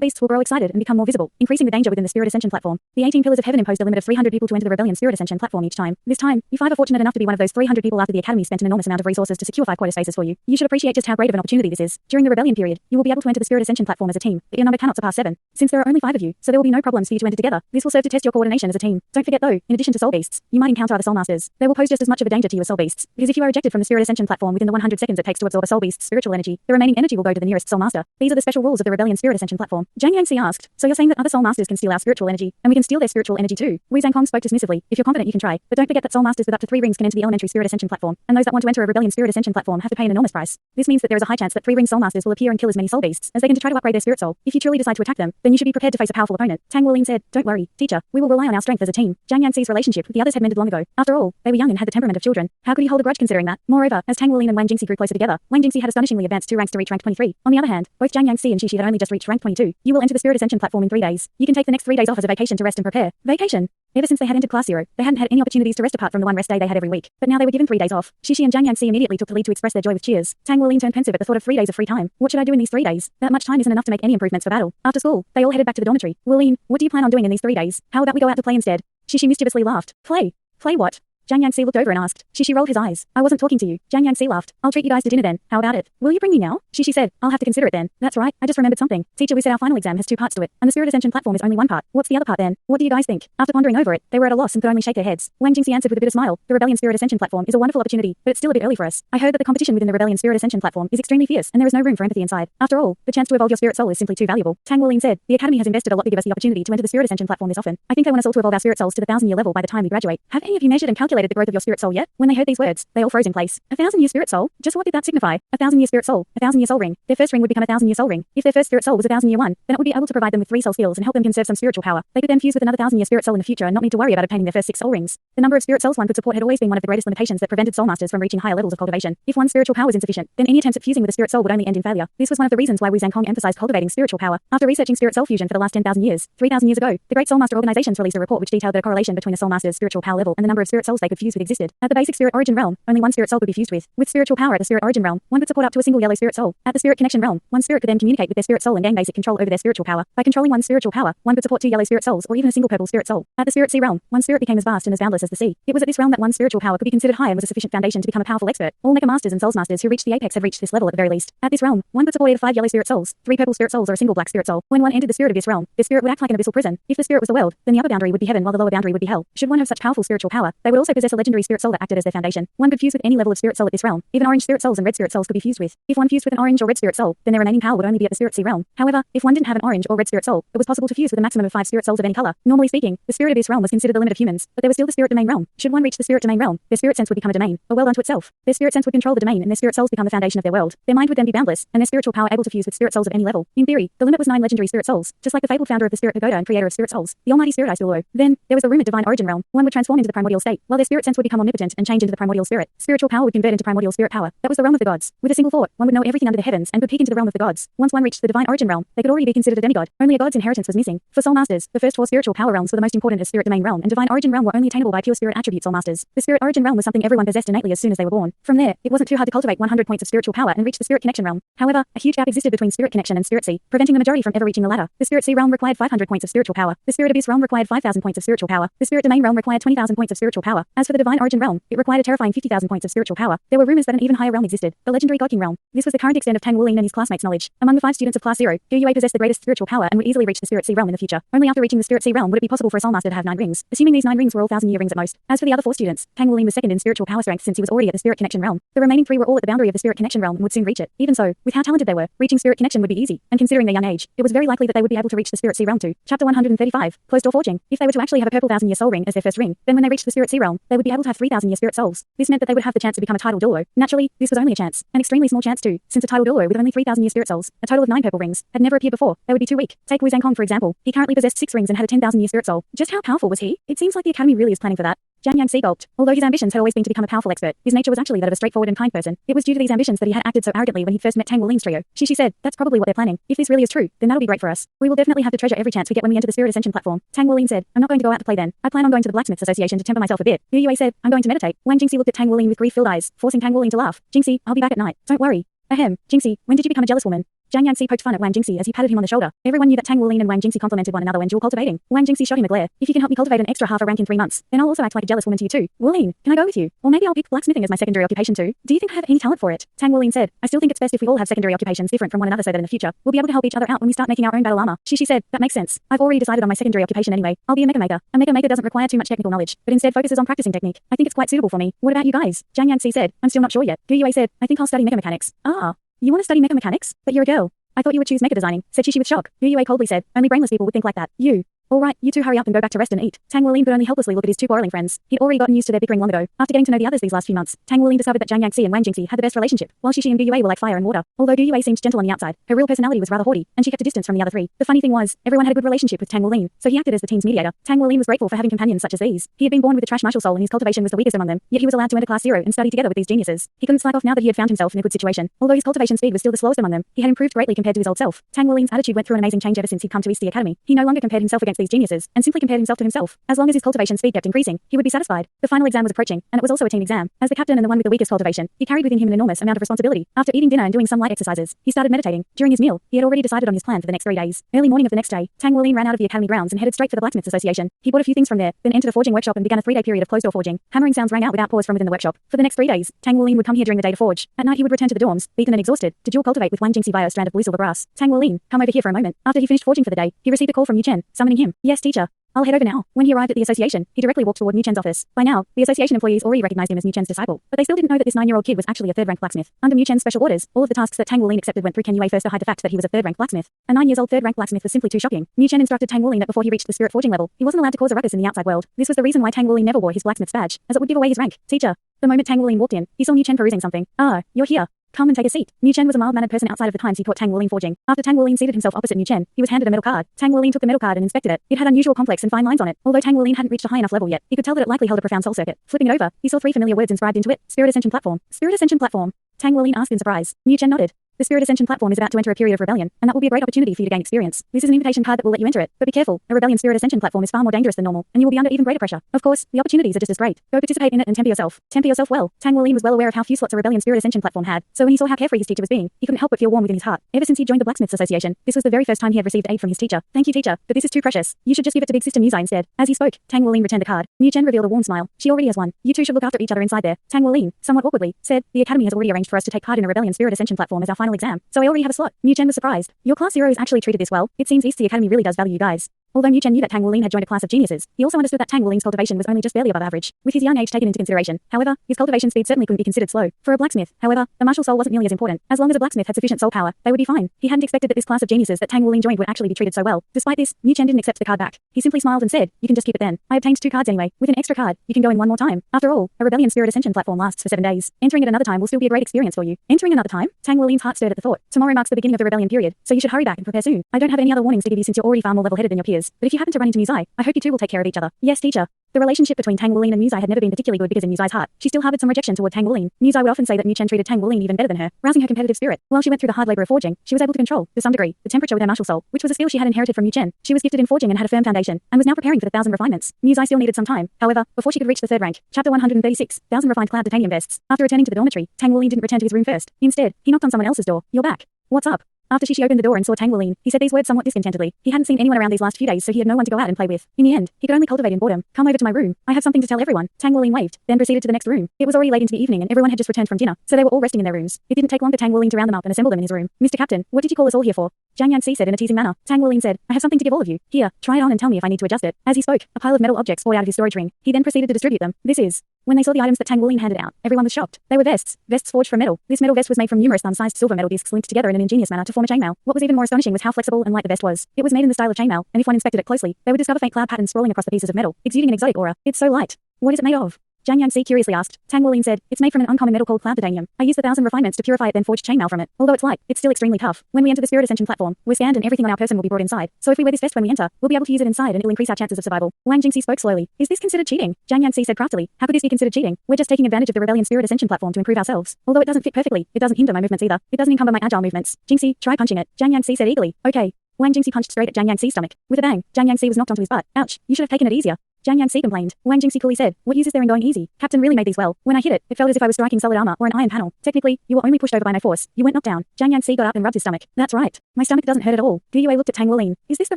A: beasts will grow excited and become more visible, increasing the danger within the Spirit Ascension platform. The 18 Pillars of Heaven imposed a limit of 300 people to enter the Rebellion Spirit Ascension platform each time. This time, you 5 are fortunate enough to be one of those 300 people after the Academy spent an enormous amount of resources to secure 5 quota spaces for you. You should appreciate just how great of an opportunity this is. During the rebellion period, you will be able to enter the Spirit Ascension platform as a team, but your number cannot surpass 7. Since there are only 5 of you, so there will be no problems for you to enter together. This will serve to test your coordination as a team. Don't forget though, in addition to soul beasts, you might encounter other soul masters. They will pose just as much of a danger to you as soul beasts, because if you are ejected from the Spirit Ascension platform within the 100 seconds it takes to absorb a soul beast's spiritual energy, the remaining energy will go to the nearest soul master. These are the special rules of the Rebellion Spirit Ascension platform. Zhang Yangxi asked, so you're saying that other soul masters can steal our spiritual energy, and we can steal their spiritual energy too? Wu Zhangkong spoke dismissively. If you're confident you can try, but don't forget that soul masters with up to 3 rings can enter the elementary Spirit Ascension platform, and those that want to enter a Rebellion Spirit Ascension platform have to pay an enormous price. This means that there is a high chance that 3 ring soul masters will appear and kill as many soul beasts as they can to try to upgrade their spirit soul. If you truly decide to attack them, then you should be prepared to face a powerful opponent. Tang Wulin said, don't worry, teacher, we will rely on our strength as a team. Zhang Yangxi's relationship with the others had mended long ago. After all, they were young and had the temperament of children. How could he hold a grudge considering that? Moreover, as Tang Wulin and Wang Jingxi grew closer together, Wang Jingxi had astonishingly advanced 2 ranks to reach rank 23. On the other hand, both Zhang Yangxi and Shishi had only just reached rank 22. You will enter the Spirit Ascension platform in 3 days. You can take the next 3 days off as a vacation to rest and prepare. Vacation? Ever since they had entered Class 0, they hadn't had any opportunities to rest apart from the one rest day they had every week. But now they were given 3 days off. Shishi and Zhang Yangxi immediately took the lead to express their joy with cheers. Tang Wulin turned pensive at the thought of 3 days of free time. What should I do in these 3 days? That much time isn't enough to make any improvements for battle. After school, they all headed back to the dormitory. Wulin, what do you plan on doing in these 3 days? How about we go out to play instead? Shishi mischievously laughed. Play? Play what? Jiang Yangxi looked over and asked. Shishi rolled his eyes. I wasn't talking to you. Jiang Yangxi laughed. I'll treat you guys to dinner then. How about it? Will you bring me now? Shishi said. I'll have to consider it then. That's right. I just remembered something. Teacher, we said our final exam has 2 parts to it, and the Spirit Ascension platform is only 1 part. What's the other part then? What do you guys think? After pondering over it, they were at a loss and could only shake their heads. Wang Jingxi answered with a bitter smile. The Rebellion Spirit Ascension platform is a wonderful opportunity, but it's still a bit early for us. I heard that the competition within the Rebellion Spirit Ascension platform is extremely fierce, and there is no room for empathy inside. After all, the chance to evolve your spirit soul is simply too valuable. Tang Wuling said. The Academy has invested a lot to give us the opportunity to enter the Spirit Ascension platform this often. I think they want us all to evolve our spirit souls to the 1,000-year level by the time we graduate. Have any of you measured and calculated the growth of your spirit soul yet? When they heard these words, they all froze in place. A 1,000-year spirit soul? Just what did that signify? A 1,000-year spirit soul, a 1,000-year soul ring. Their first ring would become a 1,000-year soul ring. If their first spirit soul was a 1,000-year one, then it would be able to provide them with 3 soul skills and help them conserve some spiritual power. They could then fuse with another 1,000-year spirit soul in the future and not need to worry about obtaining their first 6 soul rings. The number of spirit souls one could support had always been one of the greatest limitations that prevented soul masters from reaching higher levels of cultivation. If one spiritual power was insufficient, then any attempts at fusing with a spirit soul would only end in failure. This was one of the reasons why Wu Zhangkong emphasized cultivating spiritual power. After researching spirit soul fusion for the last 10,000 years, 3,000 years ago, the Great Soul Master organizations released a report which detailed that a correlation between a soul master's spiritual power level and the number of spirit souls they could fuse with existed. At the basic spirit origin realm, only 1 spirit soul could be fused with. With spiritual power at the spirit origin realm, one could support up to a single yellow spirit soul. At the spirit connection realm, 1 spirit could then communicate with their spirit soul and gain basic control over their spiritual power. By controlling 1's spiritual power, one could support 2 yellow spirit souls or even a single purple spirit soul. At the spirit sea realm, 1 spirit became as vast and as boundless as the sea. It was at this realm that 1's spiritual power could be considered high and was a sufficient foundation to become a powerful expert. All mecha masters and souls masters who reached the apex have reached this level at the very least. At this realm, 1 could support either 5 yellow spirit souls, 3 purple spirit souls or a single black spirit soul. When one entered the spirit of this realm, the spirit would act like an abyssal prison. If the spirit was the world, then the upper boundary would be heaven while the lower boundary would be hell. Should one have such powerful spiritual power, they would also possess a legendary spirit soul that acted as their foundation. One could fuse with any level of spirit soul at this realm. Even orange spirit souls and red spirit souls could be fused with. If one fused with an orange or red spirit soul, then their remaining power would only be at the spirit sea realm. However, if one didn't have an orange or red spirit soul, it was possible to fuse with a maximum of 5 spirit souls of any color. Normally speaking, the spirit of this realm was considered the limit of humans, but there was still the spirit domain realm. Should one reach the spirit domain realm, their spirit sense would become a domain, a world unto itself. Their spirit sense would control the domain and their spirit souls become the foundation of their world. Their mind would then be boundless, and their spiritual power able to fuse with spirit souls of any level. In theory, the limit was 9 legendary spirit souls, just like the fabled founder of the spirit pagoda and creator of spirit souls, the almighty spirit Douluo. Then, there was the rumored divine origin realm. One would transform into the primordial state, while their spirit sense would become omnipotent and change into the primordial spirit. Spiritual power would convert into primordial spirit power. That was the realm of the gods. With a single thought, one would know everything under the heavens and could peek into the realm of the gods. Once one reached the divine origin realm, they could already be considered a demigod. Only a god's inheritance was missing. For soul masters, the first 4 spiritual power realms were the most important as spirit domain realm and divine origin realm were only attainable by pure spirit attribute soul masters. The spirit origin realm was something everyone possessed innately as soon as they were born. From there, it wasn't too hard to cultivate 100 points of spiritual power and reach the spirit connection realm. However, a huge gap existed between spirit connection and spirit sea, preventing the majority from ever reaching the latter. The spirit sea realm required 500 points of spiritual power. The spirit abyss realm required 5,000 points of spiritual power. The spirit domain realm required 20,000 points of spiritual power. As for the divine origin realm, it required a terrifying 50,000 points of spiritual power. There were rumors that an even higher realm existed, the legendary God King realm. This was the current extent of Tang Wuling and his classmates' knowledge. Among the 5 students of Class 0, Douluo possessed the greatest spiritual power and would easily reach the spirit sea realm in the future. Only after reaching the spirit sea realm would it be possible for a soul master to have 9 rings, assuming these 9 rings were all 1,000-year rings at most. As for the other 4 students, Tang Wuling was second in spiritual power strength since he was already at the spirit connection realm. The remaining 3 were all at the boundary of the spirit connection realm and would soon reach it. Even so, with how talented they were, reaching spirit connection would be easy, and considering their young age, it was very likely that they would be able to reach the spirit sea realm too. Chapter 135, Closed Door Forging. If they were to actually have a purple 1,000-year soul ring as their first ring, then when they reached the spirit sea realm, they would be able to have 3,000-year spirit souls. This meant that they would have the chance to become a title Douluo. Naturally, this was only a chance, an extremely small chance too, since a title Douluo with only 3,000-year spirit souls, a total of 9 purple rings, had never appeared before. They would be too weak. Take Wu Zhangkong for example. He currently possessed 6 rings and had a 10,000-year spirit soul. Just how powerful was he? It seems like the academy really is planning for that. Jiang Yangxi gulped. Although his ambitions had always been to become a powerful expert, his nature was actually that of a straightforward and kind person. It was due to these ambitions that he had acted so arrogantly when he first met Tang Wuling's trio. Shishi said, that's probably what they're planning. If this really is true, then that'll be great for us. We will definitely have to treasure every chance we get when we enter the Spirit Ascension platform. Tang Wuling said, I'm not going to go out to play then. I plan on going to the Blacksmiths Association to temper myself a bit. Yu Yue said, I'm going to meditate. Wang Jingxi looked at Tang Wuling with grief-filled eyes, forcing Tang Wuling to laugh. Jingxi, I'll be back at night. Don't worry. Ahem, Jingxi, when did you become a jealous woman? Jiang Yangxi poked fun at Wang Jingxi as he patted him on the shoulder. Everyone knew that Tang Wuling and Wang Jingxi complimented one another when dual cultivating. Wang Jingxi shot him a glare. If you can help me cultivate an extra half a rank in 3 months, then I'll also act like a jealous woman to you too. Wuling, can I go with you? Or maybe I'll pick blacksmithing as my secondary occupation too. Do you think I have any talent for it? Tang Wuling said, I still think it's best if we all have secondary occupations different from one another so that in the future, we'll be able to help each other out when we start making our own battle armor. Shishi said, that makes sense. I've already decided on my secondary occupation anyway. I'll be a mecha maker. A mecha maker doesn't require too much technical knowledge, but instead focuses on practicing technique. I think it's quite suitable for me. What about you guys? Jiang Yangxi said, I'm still not sure yet. Gu Yue said, I think I'll study mecha mechanics. Ah. You want to study mecha mechanics? But you're a girl. I thought you would choose mecha designing, said Shishi with shock. Yu Yue coldly said, only brainless people would think like that. You. All right, you two hurry up and go back to rest and eat. Tang Wuling could only helplessly look at his 2 quarreling friends. He'd already gotten used to their bickering long ago. After getting to know the others these last few months, Tang Wuling discovered that Jiang Yangxi and Wang Jingxi had the best relationship, while Shishi and Gu Yue were like fire and water. Although Gu Yue seemed gentle on the outside, her real personality was rather haughty, and she kept a distance from the other 3. The funny thing was, everyone had a good relationship with Tang Wuling, so he acted as the team's mediator. Tang Wuling was grateful for having companions such as these. He had been born with the trash martial soul and his cultivation was the weakest among them, yet he was allowed to enter Class 0 and study together with these geniuses. He couldn't slack off now that he had found himself in a good situation. Although his cultivation speed was still the slowest among them, he had improved greatly compared to his old self. Tang Wuling's attitude went through an amazing change ever since he'd come to East the Academy. He no longer compared himself against against these geniuses, and simply compared himself to himself. As long as his cultivation speed kept increasing, he would be satisfied. The final exam was approaching, and it was also a team exam. As the captain and the one with the weakest cultivation, he carried within him an enormous amount of responsibility. After eating dinner and doing some light exercises, he started meditating. During his meal, he had already decided on his plan for the next 3 days. Early morning of the next day, Tang Wuling ran out of the academy grounds and headed straight for the Blacksmiths Association. He bought a few things from there, then entered a forging workshop and began a 3-day period of closed-door forging. Hammering sounds rang out without pause from within the workshop. For the next 3 days, Tang Wuling would come here during the day to forge. At night he would return to the dorms, beaten and exhausted, to dual cultivate with Wang Jingxi via a strand of blue silver grass. Tang Wuling, come over here for a moment. After he finished forging for the day, he received a call from Yu Chen, summoning him. Yes, teacher. I'll head over now. When he arrived at the association, he directly walked toward Yu Chen's office. By now, the association employees already recognized him as Yu Chen's disciple, but they still didn't know that this 9-year-old kid was actually a third-rank blacksmith. Under Yu Chen's special orders, all of the tasks that Tang Wuling accepted went through Ken Yue first to hide the fact that he was a third-rank blacksmith. A 9-year-old third-rank blacksmith was simply too shocking. Yu Chen instructed Tang Wuling that before he reached the spirit forging level, he wasn't allowed to cause a ruckus in the outside world. This was the reason why Tang Wuling never wore his blacksmith's badge, as it would give away his rank. Teacher. The moment Tang Wuling walked in, he saw Yu Chen perusing something. Ah, you're here. Come and take a seat. Yu Chen was a mild-mannered person outside of the times he taught Tang Wuling forging. After Tang Wuling seated himself opposite Yu Chen, he was handed a metal card. Tang Wuling took the metal card and inspected it. It had unusual complex and fine lines on it. Although Tang Wuling hadn't reached a high enough level yet, he could tell that it likely held a profound soul circuit. Flipping it over, he saw 3 familiar words inscribed into it. Spirit Ascension Platform. Spirit Ascension Platform. Tang Wuling asked in surprise. Yu Chen nodded. The Spirit Ascension platform is about to enter a period of rebellion, and that will be a great opportunity for you to gain experience. This is an invitation card that will let you enter it, but be careful. A rebellion Spirit Ascension platform is far more dangerous than normal, and you will be under even greater pressure. Of course, the opportunities are just as great. Go participate in it and temper yourself. Temper yourself well. Tang Wuling was well aware of how few slots a rebellion Spirit Ascension platform had, so when he saw how carefree his teacher was being, he couldn't help but feel warm within his heart. Ever since he joined the Blacksmiths Association, this was the very first time he had received aid from his teacher. Thank you, teacher, but this is too precious. You should just give it to Big Sister Muzai instead. As he spoke, Tang Wuling returned the card. Yu Chen revealed a warm smile. She already has one. You two should look after each other inside there. Tang Wuling, somewhat awkwardly, said, the academy has already arranged for us to take part in a rebellion Spirit Ascension platform as our final exam, so I already have a slot. Yu Chen was surprised. Your class zero is actually treated this well. It seems the Academy really does value you guys. Although Yu Chen knew that Tang Wuling had joined a class of geniuses, he also understood that Tang Wuling's cultivation was only just barely above average, with his young age taken into consideration. However, his cultivation speed certainly couldn't be considered slow. For a blacksmith, however, the martial soul wasn't nearly as important. As long as a blacksmith had sufficient soul power, they would be fine. He hadn't expected that this class of geniuses that Tang Wuling joined would actually be treated so well. Despite this, Yu Chen didn't accept the card back. He simply smiled and said, you can just keep it then. I obtained 2 cards anyway. With an extra card, you can go in one more time. After all, a rebellion Spirit Ascension platform lasts for 7 days. Entering it another time will still be a great experience for you. Entering another time? Tang Wuling's heart stirred at the thought. Tomorrow marks the beginning of the rebellion period, so you should hurry back and prepare soon. I don't have any other warnings to give you since you're already far more level-headed than your peers, but if you happen to run into Muzai, I hope you two will take care of each other. Yes, teacher. The relationship between Tang Wuling and Muzai had never been particularly good because in Muzai's heart, she still harbored some rejection toward Tang Wuling. Muzai would often say that Yu Chen treated Tang Wuling even better than her, rousing her competitive spirit. While she went through the hard labor of forging, she was able to control, to some degree, the temperature with her martial soul, which was a skill she had inherited from Yu Chen. She was gifted in forging and had a firm foundation, and was now preparing for the 1,000 refinements. Muzai still needed some time, however, before she could reach the 3rd rank. Chapter 136, 1,000 refined cloud titanium vests. After returning to the dormitory, Tang Wuling didn't return to his room first. Instead, he knocked on someone else's door. You're back. What's up? After she opened the door and saw Tang Wuling, he said these words somewhat discontentedly. He hadn't seen anyone around these last few days, so he had no one to go out and play with. In the end, he could only cultivate in boredom. Come over to my room. I have something to tell everyone. Tang Wuling waved, then proceeded to the next room. It was already late into the evening and everyone had just returned from dinner, so they were all resting in their rooms. It didn't take long for Tang Wuling to round them up and assemble them in his room. Mr. Captain, what did you call us all here for? Jiang Yanxi said in a teasing manner. Tang Wuling said, I have something to give all of you. Here, try it on and tell me if I need to adjust it. As he spoke, a pile of metal objects poured out of his storage ring. He then proceeded to distribute them. This is. When they saw the items that Tang Wuling handed out, everyone was shocked. They were vests forged from metal. This metal vest was made from numerous thumb-sized silver metal discs linked together in an ingenious manner to form a chainmail. What was even more astonishing was how flexible and light the vest was. It was made in the style of chainmail, and if one inspected it closely, they would discover faint cloud patterns sprawling across the pieces of metal, exuding an exotic aura. It's so light. What is it made of? Jiang Yanxi curiously asked. Tang Wuling said, it's made from an uncommon metal called cloud titanium. I used the 1,000 refinements to purify it then forged chainmail from it. Although it's light, it's still extremely tough. When we enter the Spirit Ascension platform, we're scanned and everything on our person will be brought inside. So if we wear this vest when we enter, we'll be able to use it inside and it'll increase our chances of survival. Wang Jingxi spoke slowly. Is this considered cheating? Jiang Yanxi said craftily. How could this be considered cheating? We're just taking advantage of the Rebellion Spirit Ascension platform to improve ourselves. Although it doesn't fit perfectly, it doesn't hinder my movements either. It doesn't encumber my agile movements. Jingxi, try punching it. Jiang Yanxi said eagerly. Okay. Wang Jingxi punched straight at Jiang Yanxi's stomach. With a bang, Jiang Yanxi was knocked onto his butt. Ouch, you should have taken it easier. Jiang Yanxi complained. Wang Jingxi coolly said, what use is there in going easy? Captain really made these well. When I hit it, it felt as if I was striking solid armor or an iron panel. Technically, you were only pushed over by my force. You weren't knocked down. Jiang Yanxi got up and rubbed his stomach. That's right. My stomach doesn't hurt at all. Gu Yue looked at Tang Wuling. Is this the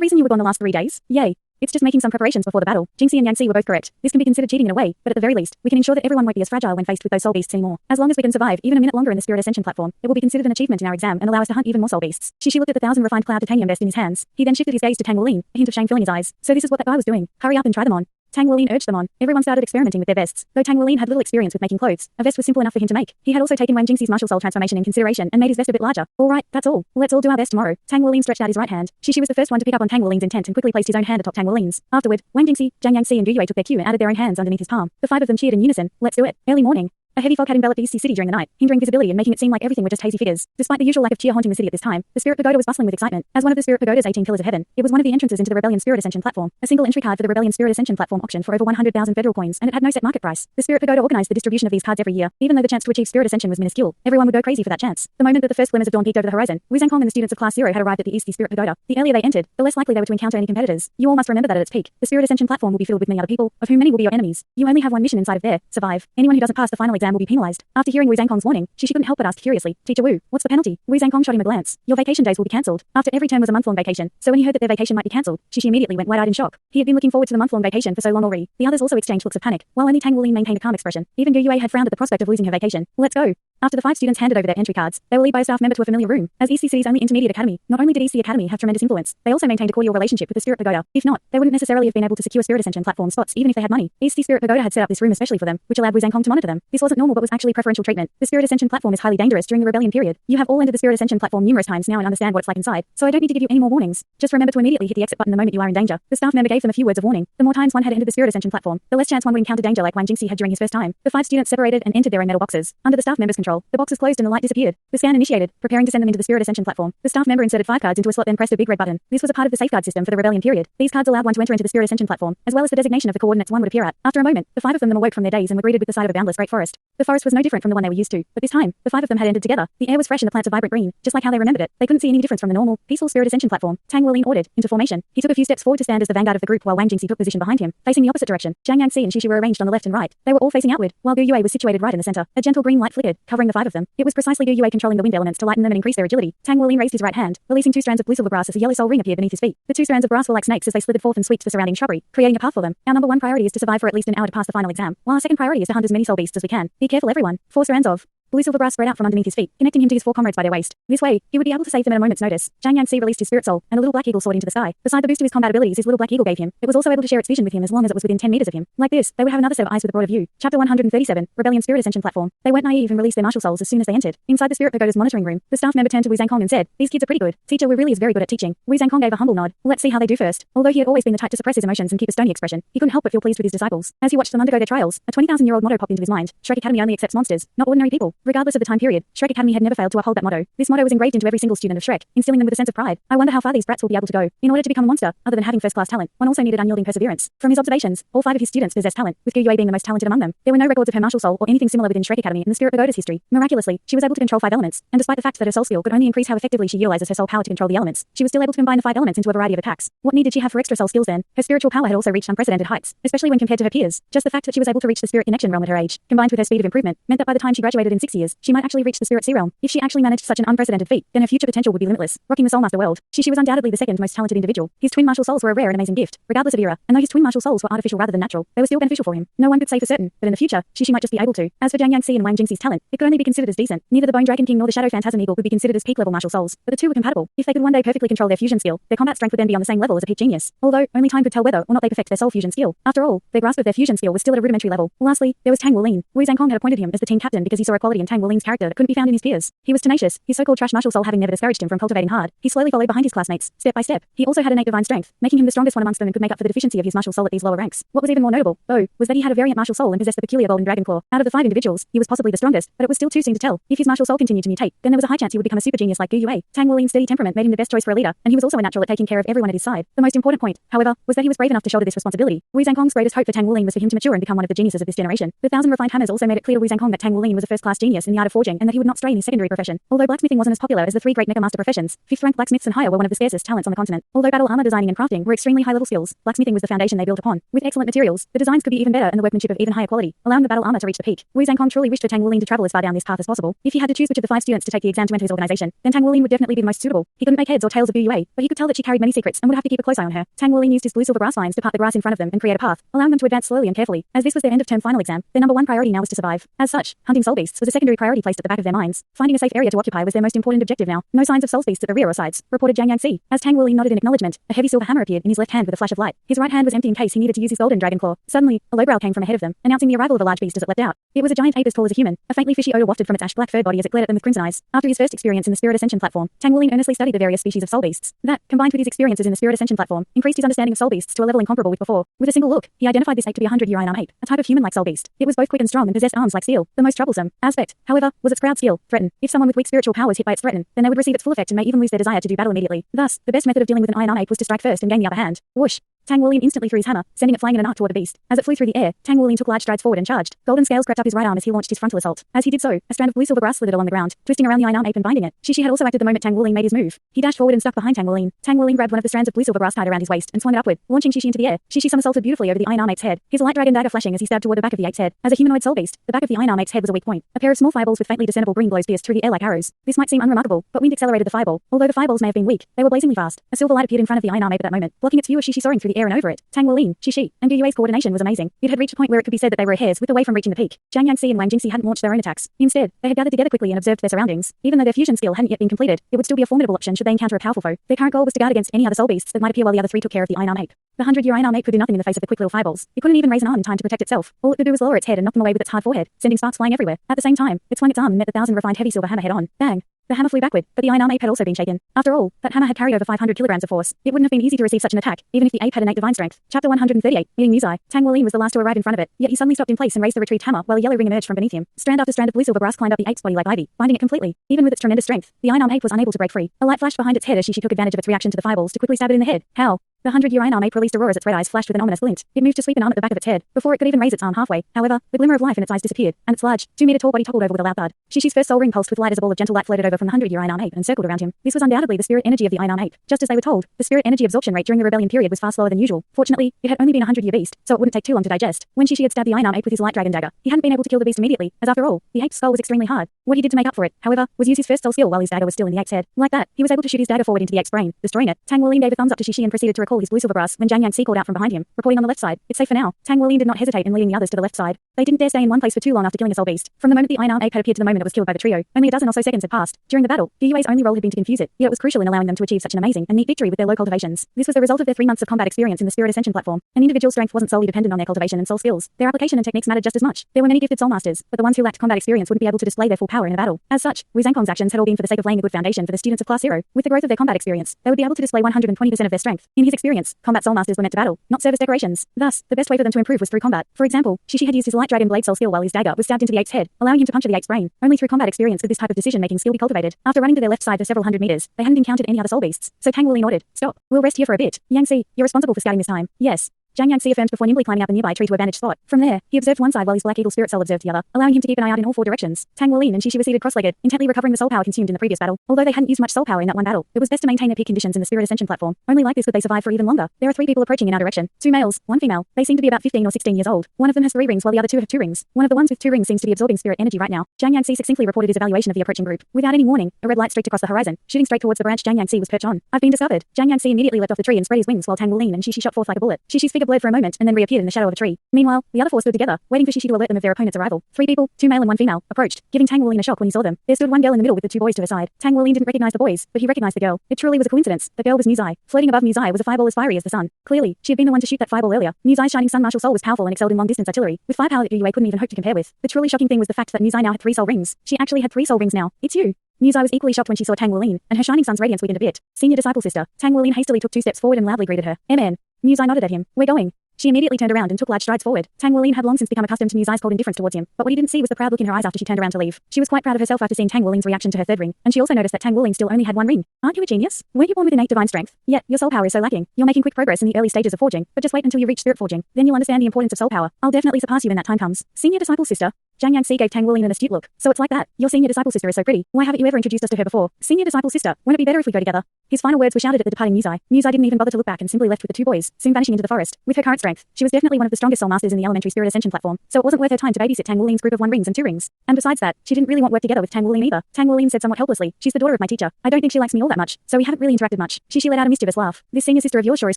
A: reason you were gone the last 3 days? Yay. It's just making some preparations before the battle. Jingxi and Yanxi were both correct. This can be considered cheating in a way, but at the very least, we can ensure that everyone won't be as fragile when faced with those soul beasts anymore. As long as we can survive even a minute longer in the Spirit Ascension platform, it will be considered an achievement in our exam and allow us to hunt even more soul beasts. Shishi looked at the 1,000 refined cloud titanium vest in his hands. He then shifted his gaze to Tang Wuling, a hint of shame filling his eyes. So this is what that guy was doing. Hurry up and try them on. Tang Wuling urged them on. Everyone started experimenting with their vests. Though Tang Wuling had little experience with making clothes, a vest was simple enough for him to make. He had also taken Wang Jingxi's martial soul transformation in consideration and made his vest a bit larger. All right, that's all. Let's all do our best tomorrow. Tang Wuling stretched out his right hand. Shishi was the first one to pick up on Tang Wuling's intent and quickly placed his own hand atop Tang Wuling's. Afterward, Wang Jingxi, Jiang Yanxi and Gu Yue took their cue and added their own hands underneath his palm. The 5 of them cheered in unison. Let's do it. Early morning. A heavy fog had enveloped East Sea City during the night, hindering visibility and making it seem like everything were just hazy figures. Despite the usual lack of cheer haunting the city at this time, the Spirit Pagoda was bustling with excitement. As one of the Spirit Pagoda's 18 pillars of heaven, it was one of the entrances into the Rebellion Spirit Ascension platform. A single entry card for the Rebellion Spirit Ascension platform auctioned for over 100,000 federal coins, and it had no set market price. The Spirit Pagoda organized the distribution of these cards every year, even though the chance to achieve Spirit Ascension was minuscule. Everyone would go crazy for that chance. The moment that the first glimmers of dawn peeked over the horizon, Wu Zhangkong and the students of Class 0 had arrived at the East Sea Spirit Pagoda. The earlier they entered, the less likely they were to encounter any competitors. You all must remember that at its peak, the Spirit Ascension platform will be filled with many other people, of whom many will be your enemies. You only have one mission inside of there: survive. Anyone who doesn't pass the final exam will be penalized. After hearing Wu Zhangkong's warning, she couldn't help but ask curiously, "Teacher Wu, what's the penalty?" Wu Zhangkong shot him a glance. "Your vacation days will be cancelled." After every term was a month-long vacation, so when he heard that their vacation might be cancelled, she immediately went wide-eyed in shock. He had been looking forward to the month-long vacation for so long already. The others also exchanged looks of panic, while only Tang Wulin maintained a calm expression. Even Gu Yue had frowned at the prospect of losing her vacation. "Let's go." After the 5 students handed over their entry cards, they were led by a staff member to a familiar room. As East Sea City's only intermediate academy, not only did East Sea Academy have tremendous influence, they also maintained a cordial relationship with the Spirit Pagoda. If not, they wouldn't necessarily have been able to secure Spirit Ascension platform spots even if they had money. East Sea Spirit Pagoda had set up this room especially for them, which allowed Wu Zhangkong to monitor them. This wasn't normal but was actually preferential treatment. The Spirit Ascension platform is highly dangerous during the rebellion period. You have all entered the Spirit Ascension platform numerous times now and understand what it's like inside, so I don't need to give you any more warnings. Just remember to immediately hit the exit button the moment you are in danger. The staff member gave them a few words of warning. The more times one had entered the Spirit Ascension platform, the less chance one would encounter danger like Wang Jingxi had during his first time. The 5 students separated and entered their own metal boxes. Under the staff member's control, the boxes closed and the light disappeared. The scan initiated, preparing to send them into the Spirit Ascension platform. The staff member inserted 5 cards into a slot then pressed a big red button. This was a part of the safeguard system for the rebellion period. These cards allowed one to enter into the Spirit Ascension platform, as well as the designation of the coordinates one would appear at. After a moment, the 5 of them awoke from their daze and were greeted with the sight of a boundless great forest. The forest was no different from the one they were used to, but this time, the 5 of them had entered together. The air was fresh and the plants a vibrant green, just like how they remembered it. They couldn't see any difference from the normal, peaceful Spirit Ascension platform. Tang Wulin ordered, into formation. He took a few steps forward to stand as the vanguard of the group while Wang Jingxi took position behind him, facing the opposite direction. Zhang Yangxi and Shishi were arranged on the left and right. They were all facing outward, while Gu Yue was situated right in the center. A gentle green light flickered, covering the 5 of them. It was precisely Gu Yue controlling the wind elements to lighten them and increase their agility. Tang Wulin raised his right hand, releasing 2 strands of blue silver grass as a yellow soul ring appeared beneath his feet. The 2 strands of grass were like snakes as they slithered forth and swept the surrounding shrubbery, creating a path for them. Our number 1 priority is to survive for at least an hour to pass the final exam, while our second priority is to hunt as many soul beasts as we can. Be careful everyone. 4 strands of blue silver grass spread out from underneath his feet, connecting him to his 4 comrades by their waist. This way, he would be able to save them at a moment's notice. Zhang Yangxi released his spirit soul, and a little black eagle soared into the sky. Beside the boost to his combat abilities his little black eagle gave him, it was also able to share its vision with him as long as it was within 10 meters of him. Like this, they would have another set of eyes with a broader view. Chapter 137, Rebellion Spirit Ascension Platform. They weren't naive and released their martial souls as soon as they entered. Inside the Spirit Pagoda's monitoring room, the staff member turned to Wu Zhangkong and said, "These kids are pretty good. Teacher Wu really is very good at teaching." Wu Zhangkong gave a humble nod. "Let's see how they do first." Although he had always been the type to suppress his emotions and keep a stony expression, he couldn't help but feel pleased with his disciples. As he watched them undergo their trials, a 20,000-year-old motto popped into his mind: Shrek Academy only accepts monsters, not ordinary people. Regardless of the time period, Shrek Academy had never failed to uphold that motto. This motto was engraved into every single student of Shrek, instilling them with a sense of pride. I wonder how far these brats will be able to go. In order to become a monster, other than having first-class talent, one also needed unyielding perseverance. From his observations, all 5 of his students possessed talent, with Gu Yue being the most talented among them. There were no records of her martial soul or anything similar within Shrek Academy in the Spirit Pagoda's history. Miraculously, she was able to control 5 elements, and despite the fact that her soul skill could only increase how effectively she utilizes her soul power to control the elements, she was still able to combine the 5 elements into a variety of attacks. What need did she have for extra soul skills then? Her spiritual power had also reached unprecedented heights, especially when compared to her peers. Just the fact that she was able to reach the spirit connection realm at her age, combined with her speed of improvement, meant that by the time she graduated in 6 years, she might actually reach the spirit sea realm. If she actually managed such an unprecedented feat, then her future potential would be limitless, rocking the Soulmaster world. She was undoubtedly the second most talented individual. His twin martial souls were a rare and amazing gift, regardless of era, and though his twin martial souls were artificial rather than natural, they were still beneficial for him. No one could say for certain, but in the future, she might just be able to. As for Zhang Yangxi and Wang Jingxi's talent, it could only be considered as decent. Neither the Bone Dragon King nor the Shadow Phantasm Eagle could be considered as peak-level martial souls, but the 2 were compatible. If they could one day perfectly control their fusion skill, their combat strength would then be on the same level as a peak genius. Although, only time could tell whether or not they perfect their soul fusion skill. After all, their grasp of their fusion skill was still at a rudimentary level. Lastly, there was Tang Wulin. Wu Zhangkong had appointed him as the team captain because he saw a quality in Tang Wulin's character that couldn't be found in his peers. He was tenacious, his so-called trash martial soul having never discouraged him from cultivating hard. He slowly followed behind his classmates, step by step. He also had innate divine strength, making him the strongest one amongst them and could make up for the deficiency of his martial soul at these lower ranks. What was even more notable, though, was that he had a variant martial soul and possessed the peculiar golden dragon claw. Out of the 5 individuals, he was possibly the strongest, but it was still too soon to tell. If his martial soul continued to mutate, then there was a high chance he would become a super genius like Gu Yue. Tang Wulin's steady temperament made him the best choice for a leader, and he was also a natural at taking care of everyone at his side. The most important point, however, was that he was brave enough to shoulder this responsibility. Wu Zhangkong's greatest hope for Tang Wulin was for him to mature and become one of the geniuses of this generation. The 1,000 refined hammers also made it clear to Wu Zhangkong that Tang Wulin was a first-class genius in the art of forging and that he would not stray in his secondary profession. Although blacksmithing wasn't as popular as the 3 great mecha-master professions, 5th-rank blacksmiths and higher were one of the scarcest talents on the continent. Although battle armor designing and crafting were extremely high-level skills, blacksmithing was the foundation they built upon. With excellent materials, the designs could be even better and the workmanship of even higher quality, allowing the battle armor to reach the peak. Wu Zhangkong truly wished for Tang Wulin to travel as far down this path as possible. If he had to choose which of the 5 students to take the exam to enter his organization, then Tang Wulin would definitely be the most suitable. He couldn't make heads or tails of Gu Yue, but he could tell that she carried many secrets and would have to keep a close eye on her. Tang Wulin used his blue silver grass vines to part the grass in front of them and create a path, allowing them to advance slowly and carefully. As this was their end of term final exam, their number 1 priority now was to survive. As such, hunting soul beasts was essential secondary priority placed at the back of their minds. Finding a safe area to occupy was their most important objective now. No signs of soul beasts at the rear or sides, reported Zhang Yangxi. As Tang Wuling nodded in acknowledgement, a heavy silver hammer appeared in his left hand with a flash of light. His right hand was empty in case he needed to use his golden dragon claw. Suddenly, a low growl came from ahead of them, announcing the arrival of a large beast as it leapt out. It was a giant ape as tall as a human. A faintly fishy odor wafted from its ash-black furred body as it glared at them with crimson eyes. After his first experience in the Spirit Ascension platform, Tang Wuling earnestly studied the various species of soul beasts. That, combined with his experiences in the Spirit Ascension platform, increased his understanding of soul beasts to a level incomparable with before. With a single look, he identified this ape to be a 100-year iron ape, a type of human-like soul beast. It was both quick and strong and possessed arms like steel. The most troublesome aspect, however, was its proud skill, threaten. If someone with weak spiritual powers hit by its threaten, then they would receive its full effect and may even lose their desire to do battle immediately. Thus, the best method of dealing with an iron ape was to strike first and gain the upper hand. Whoosh! Tang Wuling instantly threw his hammer, sending it flying in an arc toward the beast. As it flew through the air, Tang Wuling took large strides forward and charged. Golden scales crept up his right arm as he launched his frontal assault. As he did so, a strand of blue silver grass slithered along the ground, twisting around the iron ape and binding it. Shishi had also acted the moment Tang Wuling made his move. He dashed forward and stuck behind Tang Wuling. Tang Wuling grabbed one of the strands of blue silver grass tied around his waist and swung it upward, launching Shishi into the air. Shishi somersaulted beautifully over the iron ape's head, his light dragon dagger flashing as he stabbed toward the back of the ape's head. As a humanoid soul beast, the back of the iron ape's head was a weak point. A pair of small fireballs with faintly discernible green glows pierced through the air like arrows. This might seem unremarkable, but wind accelerated the fireball. Although the fireballs may have been weak, they were blazingly fast. A silver light appeared in front of the iron ape at that moment, blocking its view of Shishi soaring through the air and over it. Tang Wuling, Shishi, and Yue's coordination was amazing. It had reached a point where it could be said that they were a hair's width away from reaching the peak. Zhang Yangxi and Wang Jingxi hadn't launched their own attacks. Instead, they had gathered together quickly and observed their surroundings. Even though their fusion skill hadn't yet been completed, it would still be a formidable option should they encounter a powerful foe. Their current goal was to guard against any other soul beasts that might appear while the other three took care of the iron ape. The 100-year iron ape could do nothing in the face of the quick little fireballs. It couldn't even raise an arm in time to protect itself. All it could do was lower its head and knock them away with its hard forehead, sending sparks flying everywhere. At the same time, it swung its arm and met the 1,000 refined heavy silver hammer head on. Bang! The hammer flew backward, but the iron ape had also been shaken. After all, that hammer had carried over 500 kilograms of force. It wouldn't have been easy to receive such an attack, even if the ape had innate divine strength. Chapter 138, Meeting Muzai. Tang Wuling was the last to arrive in front of it, yet he suddenly stopped in place and raised the retrieved hammer while a yellow ring emerged from beneath him. Strand after strand of blue silver grass climbed up the ape's body like ivy, binding it completely. Even with its tremendous strength, the iron ape was unable to break free. A light flashed behind its head as Shishi took advantage of its reaction to the fireballs to quickly stab it in the head. How? The 100-year iron ape released a roar as its red eyes flashed with an ominous glint. It moved to sweep an arm at the back of its head, before it could even raise its arm halfway. However, the glimmer of life in its eyes disappeared, and its large, 2-meter-tall body toppled over with a loud thud. Shishi's first soul ring pulsed with light as a ball of gentle light floated over from the 100-year iron ape and circled around him. This was undoubtedly the spirit energy of the iron ape. Just as they were told, the spirit energy absorption rate during the rebellion period was far slower than usual. Fortunately, it had only been a 100-year beast, so it wouldn't take too long to digest. When Shishi had stabbed the iron ape with his light dragon dagger, he hadn't been able to kill the beast immediately, as after all, the ape's skull was extremely hard. What he did to make up for it, however, was use his first soul skill while his dagger was still in the ape's head. Like that, he was able to shoot his dagger forward into the ape's brain, destroying it. Tang Wuling gave a thumbs up to Shishi and proceeded to recall his blue silver grass when Zhang Yangxi called out from behind him, reporting on the left side. It's safe for now. Tang Wuling did not hesitate in leading the others to the left side. They didn't dare stay in one place for too long after killing a soul beast. From the moment the iron ape had appeared to the moment it was killed by the trio, only a dozen or so seconds had passed. During the battle, Yue's only role had been to confuse it, yet it was crucial in allowing them to achieve such an amazing and neat victory with their low cultivations. This was the result of their 3 months of combat experience in the Spirit Ascension platform. An individual's strength wasn't solely dependent on their cultivation and soul skills. Their application and techniques mattered just as much. There were many gifted soul masters, but the ones who lacked combat experience wouldn't be able to display their full power in a battle. As such, Wu Zhangkong's actions had all been for the sake of laying a good foundation for the students of Class 0. With the growth of their combat experience, they would be able to display 120% of their strength. In his experience, combat soul masters were meant to battle, not serve as decorations. Thus, the best way for them to improve was through combat. For example, Shishi had used his light dragon blade soul skill while his dagger was stabbed into the ape's head, allowing him to puncture the ape's brain. Only through combat experience could this type of decision-making skill be cultivated. After running to their left side for several hundred meters, they hadn't encountered any other soul beasts, so Tang Wuling ordered, "Stop. We'll rest here for a bit. Yangxi, you're responsible for scouting this time." "Yes." Zhang Yangxi affirmed before nimbly climbing up a nearby tree to a vantage spot. From there, he observed one side while his black eagle spirit soul observed the other, allowing him to keep an eye out in all 4 directions. Tang Wuling and Shishi were seated cross-legged, intently recovering the soul power consumed in the previous battle. Although they hadn't used much soul power in that one battle, it was best to maintain their peak conditions in the Spirit Ascension platform. Only like this could they survive for even longer. There are 3 people approaching in our direction. 2 males, 1 female. They seem to be about 15 or 16 years old. One of them has 3 rings while the other 2 have 2 rings. One of the ones with 2 rings seems to be absorbing spirit energy right now. Zhang Yangxi succinctly reported his evaluation of the approaching group. Without any warning, a red light streaked across the horizon, shooting straight towards the branch Zhang Yangxi was perched on. "I've been discovered." Zhang Yangxi immediately leapt off the tree and spread his wings while Tang Wuling and Shishi shot forth like a bullet. Shishi's figure blurred for a moment and then reappeared in the shadow of a tree. Meanwhile, the other 4 stood together, waiting for Shishi to alert them of their opponent's arrival. 3 people, 2 male and 1 female, approached, giving Tang Wuling a shock when he saw them. There stood one girl in the middle with the 2 boys to her side. Tang Wuling didn't recognize the boys, but he recognized the girl. It truly was a coincidence. The girl was Muzai. Floating above Muzai was a fireball as fiery as the sun. Clearly, she had been the one to shoot that fireball earlier. Muzai's shining sun martial soul was powerful and excelled in long-distance artillery, with firepower that Yue couldn't even hope to compare with. The truly shocking thing was the fact that Muzai now had 3 soul rings. She actually had 3 soul rings now. "It's you." Muzai was equally shocked when she saw Tang Wuling, and her shining sun's radiance weakened a bit. "Senior disciple sister." Tang Wuling hastily took 2 steps forward and loudly greeted her. "Amen." Muzai nodded at him. "We're going." She immediately turned around and took large strides forward. Tang Wuling had long since become accustomed to Muzai's cold indifference towards him, but what he didn't see was the proud look in her eyes after she turned around to leave. She was quite proud of herself after seeing Tang Wuling's reaction to her 3rd ring, and she also noticed that Tang Wuling still only had 1 ring. "Aren't you a genius? Weren't you born with innate divine strength? Yet, your soul power is so lacking. You're making quick progress in the early stages of forging, but just wait until you reach spirit forging. Then you'll understand the importance of soul power. I'll definitely surpass you when that time comes." "Senior disciple sister." Zhang Yangxi gave Tang Wuling an astute look. "So it's like that. Your senior disciple sister is so pretty. Why haven't you ever introduced us to her before? Senior disciple sister, wouldn't it be better if we go together?" His final words were shouted at the departing Muzai. Muzai didn't even bother to look back and simply left with the 2 boys, soon vanishing into the forest. With her current strength, she was definitely one of the strongest soul masters in the elementary Spirit Ascension platform, so it wasn't worth her time to babysit Tang Wuling's group of 1 rings and 2 rings. And besides that, she didn't really want work together with Tang Wuling either. Tang Wuling said somewhat helplessly, "She's the daughter of my teacher. I don't think she likes me all that much, so we haven't really interacted much." Shishi let out a mischievous laugh. "This senior sister of yours sure is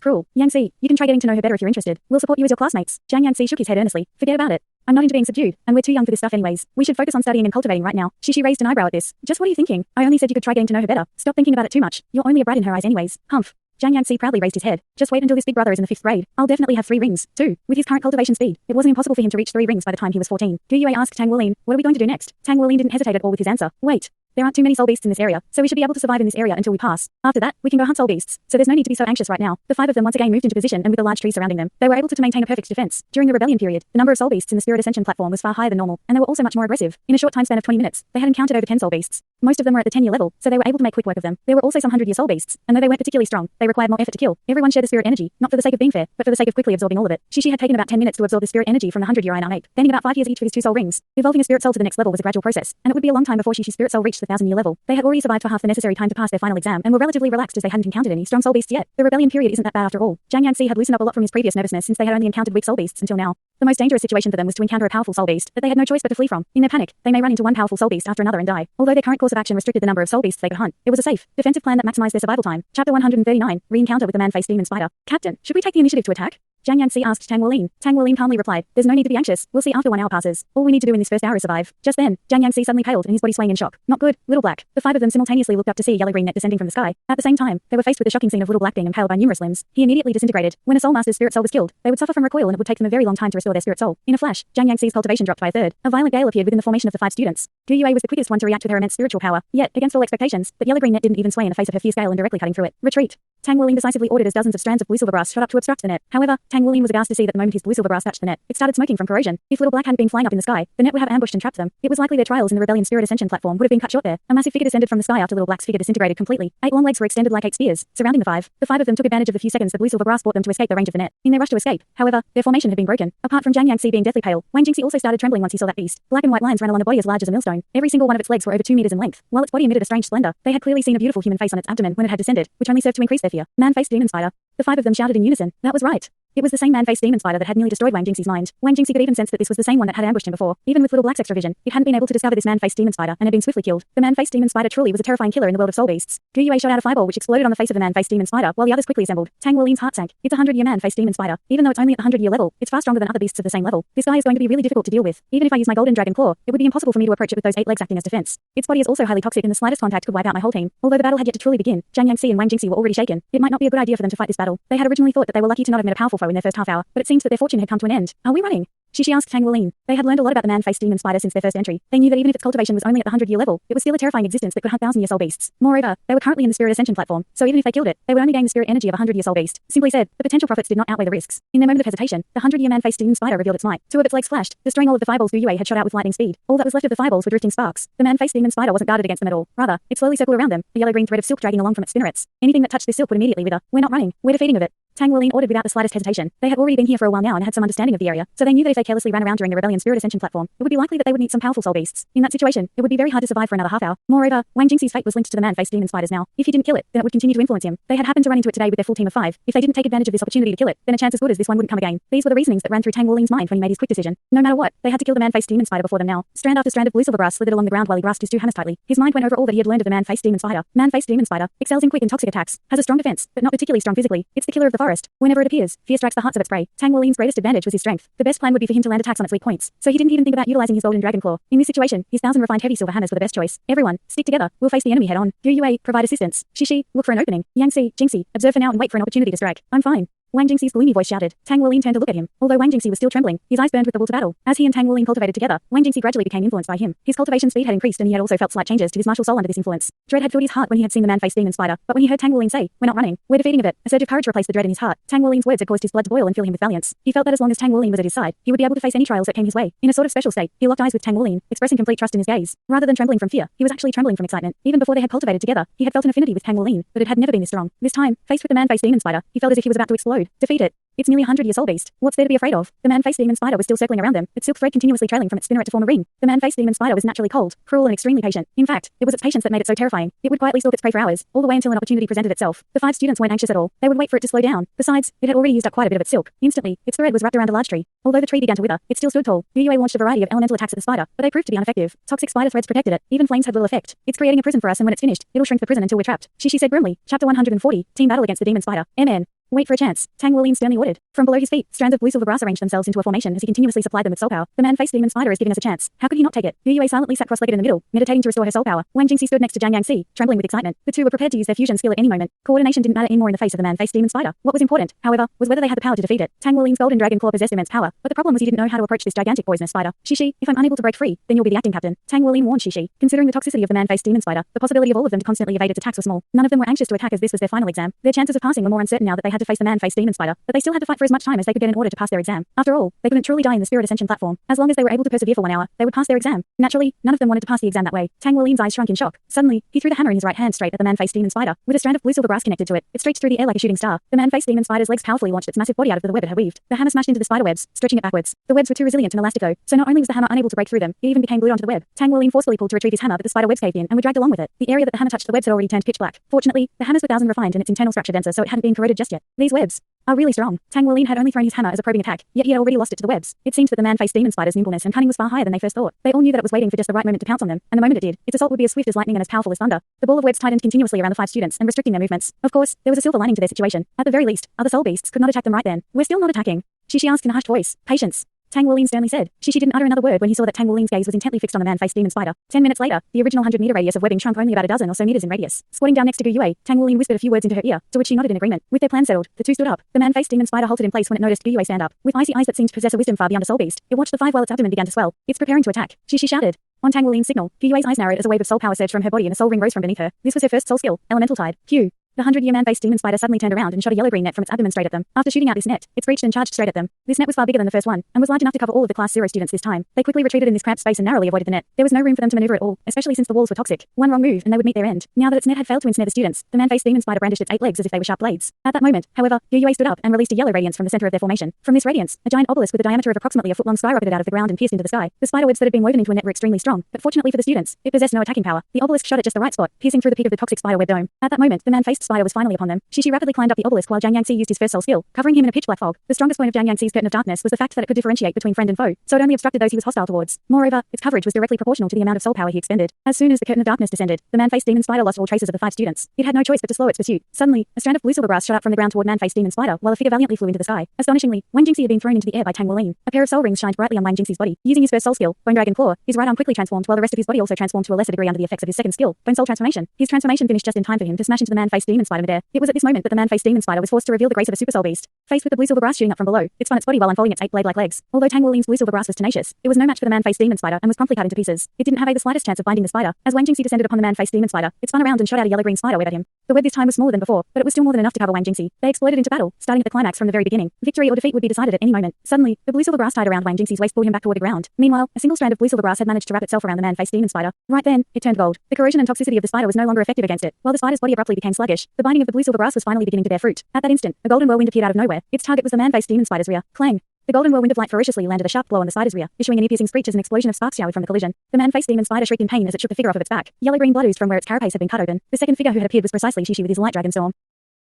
A: cruel. Yangxi, you can try getting to know her better if you're interested. We'll support you as your classmates." Zhang Yangxi shook his head earnestly. "Forget about it." I'm not into being subdued, and we're too young for this stuff anyways. We should focus on studying and cultivating right now. Shishi raised an eyebrow at this. Just what are you thinking? I only said you could try getting to know her better. Stop thinking about it too much. You're only a brat in her eyes anyways. Humph. Jiang Yanxi proudly raised his head. Just wait until this big brother is in the 5th grade. I'll definitely have 3 rings, too. With his current cultivation speed, it wasn't impossible for him to reach 3 rings by the time he was 14. Gu Yue asked Tang Wuling, what are we going to do next? Tang Wuling didn't hesitate at all with his answer. Wait. There aren't too many soul beasts in this area, so we should be able to survive in this area until we pass. After that, we can go hunt soul beasts, so there's no need to be so anxious right now. The 5 of them once again moved into position, and with a large tree surrounding them, they were able to maintain a perfect defense. During the rebellion period, the number of soul beasts in the spirit ascension platform was far higher than normal, and they were also much more aggressive. In a short time span of 20 minutes, they had encountered over 10 soul beasts. Most of them were at the 10-year level, so they were able to make quick work of them. There were also some 100-year soul beasts, and though they weren't particularly strong, they required more effort to kill. Everyone shared the spirit energy, not for the sake of being fair, but for the sake of quickly absorbing all of it. Shishi had taken about 10 minutes to absorb the spirit energy from the 100-year iron ape, gaining about 5 years each for his 2 soul rings. Evolving a spirit soul to the next level was a gradual process, and it would be a long time before Shishi's spirit soul reached the 1,000-year level. They had already survived for half the necessary time to pass their final exam, and were relatively relaxed as they hadn't encountered any strong soul beasts yet. The rebellion period isn't that bad after all. Jiang Yanxi had loosened up a lot from his previous nervousness since they had only encountered weak soul beasts until now. The most dangerous situation for them was to encounter a powerful soul beast that they had no choice but to flee from. In their panic, they may run into one powerful soul beast after another and die. Although their current course of action restricted the number of soul beasts they could hunt, it was a safe, defensive plan that maximized their survival time. Chapter 139, Re-encounter with the man-faced demon spider. Captain, should we take the initiative to attack? Jiang Yanxi asked Tang Wuling. Tang Wuling calmly replied, there's no need to be anxious. We'll see after 1 hour passes. All we need to do in this first hour is survive. Just then, Jiang Yanxi suddenly paled and his body swaying in shock. Not good, Little Black. The 5 of them simultaneously looked up to see a yellow-green net descending from the sky. At the same time, they were faced with the shocking scene of Little Black being impaled by numerous limbs. He immediately disintegrated. When a soul master's spirit soul was killed, they would suffer from recoil and it would take them a very long time to restore their spirit soul. In a flash, Jiang Yanxi's cultivation dropped by a third. A violent gale appeared within the formation of the 5 students. Gu Yue was the quickest one to react with her immense spiritual power. Yet, against all expectations, the yellow-green net didn't even sway in the face of her fierce gale and directly cutting through it. Retreat. Tang Wuling decisively ordered as dozens of strands of blue silver brass shot up to obstruct the net. However, Tang Wuling was aghast to see that the moment his blue silver brass touched the net, it started smoking from corrosion. If Little Black hadn't been flying up in the sky, the net would have ambushed and trapped them. It was likely their trials in the rebellion spirit ascension platform would have been cut short there. A massive figure descended from the sky after Little Black's figure disintegrated completely. 8 long legs were extended like 8 spears, surrounding the 5. The 5 of them took advantage of the few seconds the blue silver brass brought them to escape the range of the net. In their rush to escape, however, their formation had been broken. Apart from Jiang Yanxi being deathly pale, Wang Jingxi also started trembling once he saw that beast. Black and white lines ran along a body as large as a millstone. Every single one of its legs were over 2 meters in length, while its body emitted a strange splendor. They had clearly seen a beautiful human face on its abdomen when it had descended, which only served to increase their fear. Man-faced demon spider. The 5 of them shouted in unison. That was right. It was the same man-faced demon spider that had nearly destroyed Wang Jingxi's mind. Wang Jingxi could even sense that this was the same one that had ambushed him before. Even with Little Black's extra vision, it hadn't been able to discover this man-faced demon spider and had been swiftly killed. The man-faced demon spider truly was a terrifying killer in the world of soul beasts. Gu Yue shot out a fireball which exploded on the face of the man-faced demon spider, while the others quickly assembled. Tang Wuling's heart sank. It's a 100-year man-faced demon spider. Even though it's only at the 100-year level, it's far stronger than other beasts of the same level. This guy is going to be really difficult to deal with. Even if I use my golden dragon claw, it would be impossible for me to approach it with those 8 legs acting as defense. Its body is also highly toxic and the slightest contact could wipe out my whole team. Although the battle had yet to truly begin, Jiang Yanxi and Wang Jingxi were already shaken. It might not be a good idea for them to fight this battle. They had originally thought that they were lucky to not have met a powerful foe in their first half hour, but it seems that their fortune had come to an end. Are we running? Shishi asked Tang Wuling. They had learned a lot about the man-faced demon spider since their first entry. They knew that even if its cultivation was only at the 100-year level, it was still a terrifying existence that could hunt 1,000-year soul beasts. Moreover, they were currently in the spirit ascension platform, so even if they killed it, they would only gain the spirit energy of a 100-year soul beast. Simply said, the potential profits did not outweigh the risks. In their moment of hesitation, the 100-year man-faced demon spider revealed its might. 2 of its legs flashed, destroying all of the fireballs Gu Yue had shot out with lightning speed. All that was left of the fireballs were drifting sparks. The man-faced demon spider wasn't guarded against them at all. Rather, it slowly circled around them, a yellow-green thread of silk dragging along from its spinnerets. Anything that touched this silk would immediately wither. We're not running. We're defeating of it. Tang Wuling ordered without the slightest hesitation. They had already been here for a while now and had some understanding of the area, so they knew that if they carelessly ran around during the rebellion spirit ascension platform, it would be likely that they would meet some powerful soul beasts. In that situation, it would be very hard to survive for another half hour. Moreover, Wang Jingxi's fate was linked to the man-faced demon spiders now. If he didn't kill it, then it would continue to influence him. They had happened to run into it today with their full team of 5. If they didn't take advantage of this opportunity to kill it, then a chance as good as this one wouldn't come again. These were the reasonings that ran through Tang Wuling's mind when he made his quick decision. No matter what, they had to kill the man-faced demon spider before them now. Strand after strand of blue silver brass slithered along the ground while he grasped his 2 hammers tightly. His mind went over all that he had learned of the man-faced demon spider. Man-faced demon spider excels in quick and toxic attacks, has a strong defense, but not particularly strong physically. It's the killer of the forest. Whenever it appears, fear strikes the hearts of its prey. Tang Wuling's greatest advantage was his strength. The best plan would be for him to land attacks on its weak points, so he didn't even think about utilizing his golden dragon claw. In this situation, his 1,000 refined heavy silver hammers were the best choice. Everyone, stick together. We'll face the enemy head on. Gu Yue, provide assistance. Shishi, look for an opening. Yanxi, Jingxi, observe for now and wait for an opportunity to strike. I'm fine. Wang Jingxi's gloomy voice shouted. Tang Wuling turned to look at him. Although Wang Jingxi was still trembling, his eyes burned with the will to battle. As he and Tang Wuling cultivated together, Wang Jingxi gradually became influenced by him. His cultivation speed had increased and he had also felt slight changes to his martial soul under this influence. Dread had filled his heart when he had seen the man-faced demon spider, but when he heard Tang Wuling say, "We're not running, we're defeating of it," a surge of courage replaced the dread in his heart. Tang Wuling's words had caused his blood to boil and fill him with valiance. He felt that as long as Tang Wuling was at his side, he would be able to face any trials that came his way. In a sort of special state, he locked eyes with Tang Wuling, expressing complete trust in his gaze. Rather than trembling from fear, he was actually trembling from excitement. Even before they had cultivated together, he had felt an affinity with Tang Wuling, but it had never been this strong. This time, faced with the man-faced demon spider, he felt as if he was about to explode. Defeat it. It's nearly a 100-year soul beast. What's there to be afraid of? The man-faced demon spider was still circling around them, its silk thread continuously trailing from its spinneret to form a ring. The man-faced demon spider was naturally cold, cruel and extremely patient. In fact, it was its patience that made it so terrifying. It would quietly stalk its prey for hours, all the way until an opportunity presented itself. The 5 students weren't anxious at all. They would wait for it to slow down. Besides, it had already used up quite a bit of its silk. Instantly, its thread was wrapped around a large tree. Although the tree began to wither, it still stood tall. Gu Yue launched a variety of elemental attacks at the spider, but they proved to be ineffective. Toxic spider threads protected it. Even flames had little effect. It's creating a prison for us, and when it's finished, it'll shrink the prison until we're trapped. Shishi said grimly. Chapter 140, Team battle against the demon spider. MN. Wait for a chance, Tang Wuling sternly ordered. From below his feet, strands of blue silver grass arranged themselves into a formation as he continuously supplied them with soul power. The man-faced demon spider is giving us a chance. How could he not take it? Yu Yue silently sat cross-legged in the middle, meditating to restore her soul power. Wang Jingxi stood next to Jiang Yangxi, trembling with excitement. The two were prepared to use their fusion skill at any moment. Coordination didn't matter anymore in the face of the man-faced demon spider. What was important, however, was whether they had the power to defeat it. Tang Wuling's golden dragon claw possessed immense power, but the problem was he didn't know how to approach this gigantic poisonous spider. Shishi, if I'm unable to break free, then you'll be the acting captain. Tang Wuling warned Shishi. Considering the toxicity of the man-faced demon spider, the possibility of all of them to constantly evade its attacks was small. None of them were anxious to attack as this was their final exam. Their chances of passing were more uncertain now that they had to face the man-faced demon spider, but they still had to fight for as much time as they could get in order to pass their exam. After all, they couldn't truly die in the spirit ascension platform. As long as they were able to persevere for 1 hour, they would pass their exam. Naturally, none of them wanted to pass the exam that way. Tang Wuling's eyes shrunk in shock. Suddenly, he threw the hammer in his right hand straight at the man-faced demon spider, with a strand of blue silver grass connected to it. It stretched through the air like a shooting star. The man-faced demon spider's legs powerfully launched its massive body out of the web it had weaved. The hammer smashed into the spider webs, stretching it backwards. The webs were too resilient and elastic though, so not only was the hammer unable to break through them, it even became glued onto the web. Tang Wuling forcefully pulled to retrieve his hammer, but the spider webs caved in and were dragged along with it. The area that the hammer touched the webs had already turned pitch black. Fortunately, the hammers were thousand refined and its internal structure denser, so it hadn't been corroded just yet. These webs are really strong. Tang Wuling had only thrown his hammer as a probing attack, yet he had already lost it to the webs. It seemed that the man-faced demon spider's nimbleness and cunning was far higher than they first thought. They all knew that it was waiting for just the right moment to pounce on them, and the moment it did, its assault would be as swift as lightning and as powerful as thunder. The ball of webs tightened continuously around the 5 students and restricting their movements. Of course, there was a silver lining to their situation. At the very least, other soul beasts could not attack them right then. We're still not attacking, Shishi asked in a hushed voice. Patience, Tang Wuling sternly said. Shishi didn't utter another word when he saw that Tang Wuling's gaze was intently fixed on the man-faced demon spider. 10 minutes later, the original 100-meter radius of webbing shrunk only about a dozen or so meters in radius. Squatting down next to Gu Yue, Tang Wuling whispered a few words into her ear, to which she nodded in agreement. With their plan settled, the two stood up. The man-faced demon spider halted in place when it noticed Gu Yue stand up. With icy eyes that seemed to possess a wisdom far beyond a soul beast, it watched the 5 while its abdomen began to swell. It's preparing to attack, Shishi shouted. On Tang Wuling's signal, Gu Yue's eyes narrowed as a wave of soul power surged from her body and a soul ring rose from beneath her. This was her first soul skill, Elemental Tide. Q. The 100-year man-faced demon spider suddenly turned around and shot a yellow-green net from its abdomen straight at them. After shooting out this net, it screeched and charged straight at them. This net was far bigger than the first one, and was large enough to cover all of the Class 0 students this time. They quickly retreated in this cramped space and narrowly avoided the net. There was no room for them to maneuver at all, especially since the walls were toxic. One wrong move, and they would meet their end. Now that its net had failed to ensnare the students, the man-faced demon spider brandished its 8 legs as if they were sharp blades. At that moment, however, Yu Yue stood up and released a yellow radiance from the center of their formation. From this radiance, a giant obelisk with a diameter of approximately a foot long skyrocketed out of the ground and pierced into the sky. The spider webs that had been woven into a net were extremely strong, but fortunately for the students, it possessed no attacking power. The obelisk shot at just the right spot, piercing through the peak of the toxic spider web dome. At that moment, the man-faced spider was finally upon them. Shishi rapidly climbed up the obelisk while Jiang Yangxi used his first soul skill, covering him in a pitch black fog. The strongest point of Jiang Yangxi's curtain of darkness was the fact that it could differentiate between friend and foe, so it only obstructed those he was hostile towards. Moreover, its coverage was directly proportional to the amount of soul power he expended. As soon as the curtain of darkness descended, the man-faced demon spider lost all traces of the 5 students. It had no choice but to slow its pursuit. Suddenly, a strand of blue silver grass shot up from the ground toward man-faced demon spider, while a figure valiantly flew into the sky. Astonishingly, Wang Jingxi had been thrown into the air by Tang Wuling. A pair of soul rings shined brightly on Wang Jingxi's body. Using his first soul skill, Bone Dragon Claw, his right arm quickly transformed while the rest of his body also transformed to a lesser degree under the effects of his second skill, Bone Soul Transformation. His transformation finished just in time for him to smash into the man-faced demon spider midair. It was at this moment that the man-faced demon spider was forced to reveal the grace of a super soul beast. Faced with the blue silver grass shooting up from below, it spun its body while unfolding its 8 blade-like legs. Although Tang Wuling's blue silver grass was tenacious, it was no match for the man-faced demon spider and was promptly cut into pieces. It didn't have the slightest chance of binding the spider. As Wang Jingxi descended upon the man-faced demon spider, it spun around and shot out a yellow-green spider web at him. The web this time was smaller than before, but it was still more than enough to cover Wang Jingxi. They exploded into battle, starting at the climax from the very beginning. Victory or defeat would be decided at any moment. Suddenly, the blue silver grass tied around Wang Jingxi's waist pulled him back toward the ground. Meanwhile, a single strand of blue silver grass had managed to wrap itself around the man-faced demon spider. Right then, it turned gold. The corrosion and toxicity of the spider was no longer effective against it. While the spider's body abruptly became sluggish, the binding of the blue silver grass was finally beginning to bear fruit. At that instant, a golden whirlwind appeared out of nowhere. Its target was the man-faced demon spider's rear. Clang! The golden whirlwind of light ferociously landed a sharp blow on the spider's rear, issuing an ear-piercing screech as an explosion of sparks showered from the collision. The man-faced demon spider shrieked in pain as it shook the figure off of its back. Yellow-green blood oozed from where its carapace had been cut open. The second figure who had appeared was precisely Shishi with his light dragon storm.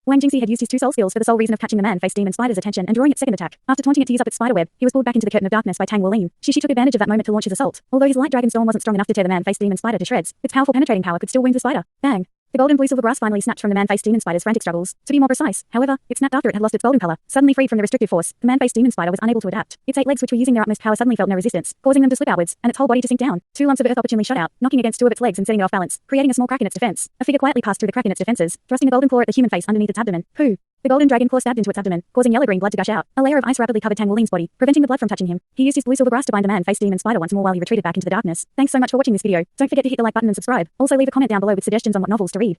A: Wang Jingxi had used his 2 soul skills for the sole reason of catching the man-faced demon spider's attention and drawing its second attack. After taunting it to use up its spider web, he was pulled back into the curtain of darkness by Tang Wuling. Shishi took advantage of that moment to launch his assault. Although his light dragon storm wasn't strong enough to tear the man-faced demon spider to shreds, its powerful penetrating power could still wound the spider. Bang! The golden blue silver grass finally snapped from the man-faced demon spider's frantic struggles. To be more precise, however, it snapped after it had lost its golden color. Suddenly freed from the restrictive force, the man-faced demon spider was unable to adapt. Its 8 legs, which were using their utmost power, suddenly felt no resistance, causing them to slip outwards, and its whole body to sink down. 2 lumps of earth opportunely shot out, knocking against 2 of its legs and setting it off balance, creating a small crack in its defense. A figure quietly passed through the crack in its defenses, thrusting a golden claw at the human face underneath its abdomen. Pooh! The golden dragon claw stabbed into its abdomen, causing yellow-green blood to gush out. A layer of ice rapidly covered Tang Wuling's body, preventing the blood from touching him. He used his blue silver grass to bind the man-faced demon spider once more while he retreated back into the darkness. Thanks so much for watching this video. Don't forget to hit the like button and subscribe. Also leave a comment down below with suggestions on what novels to read.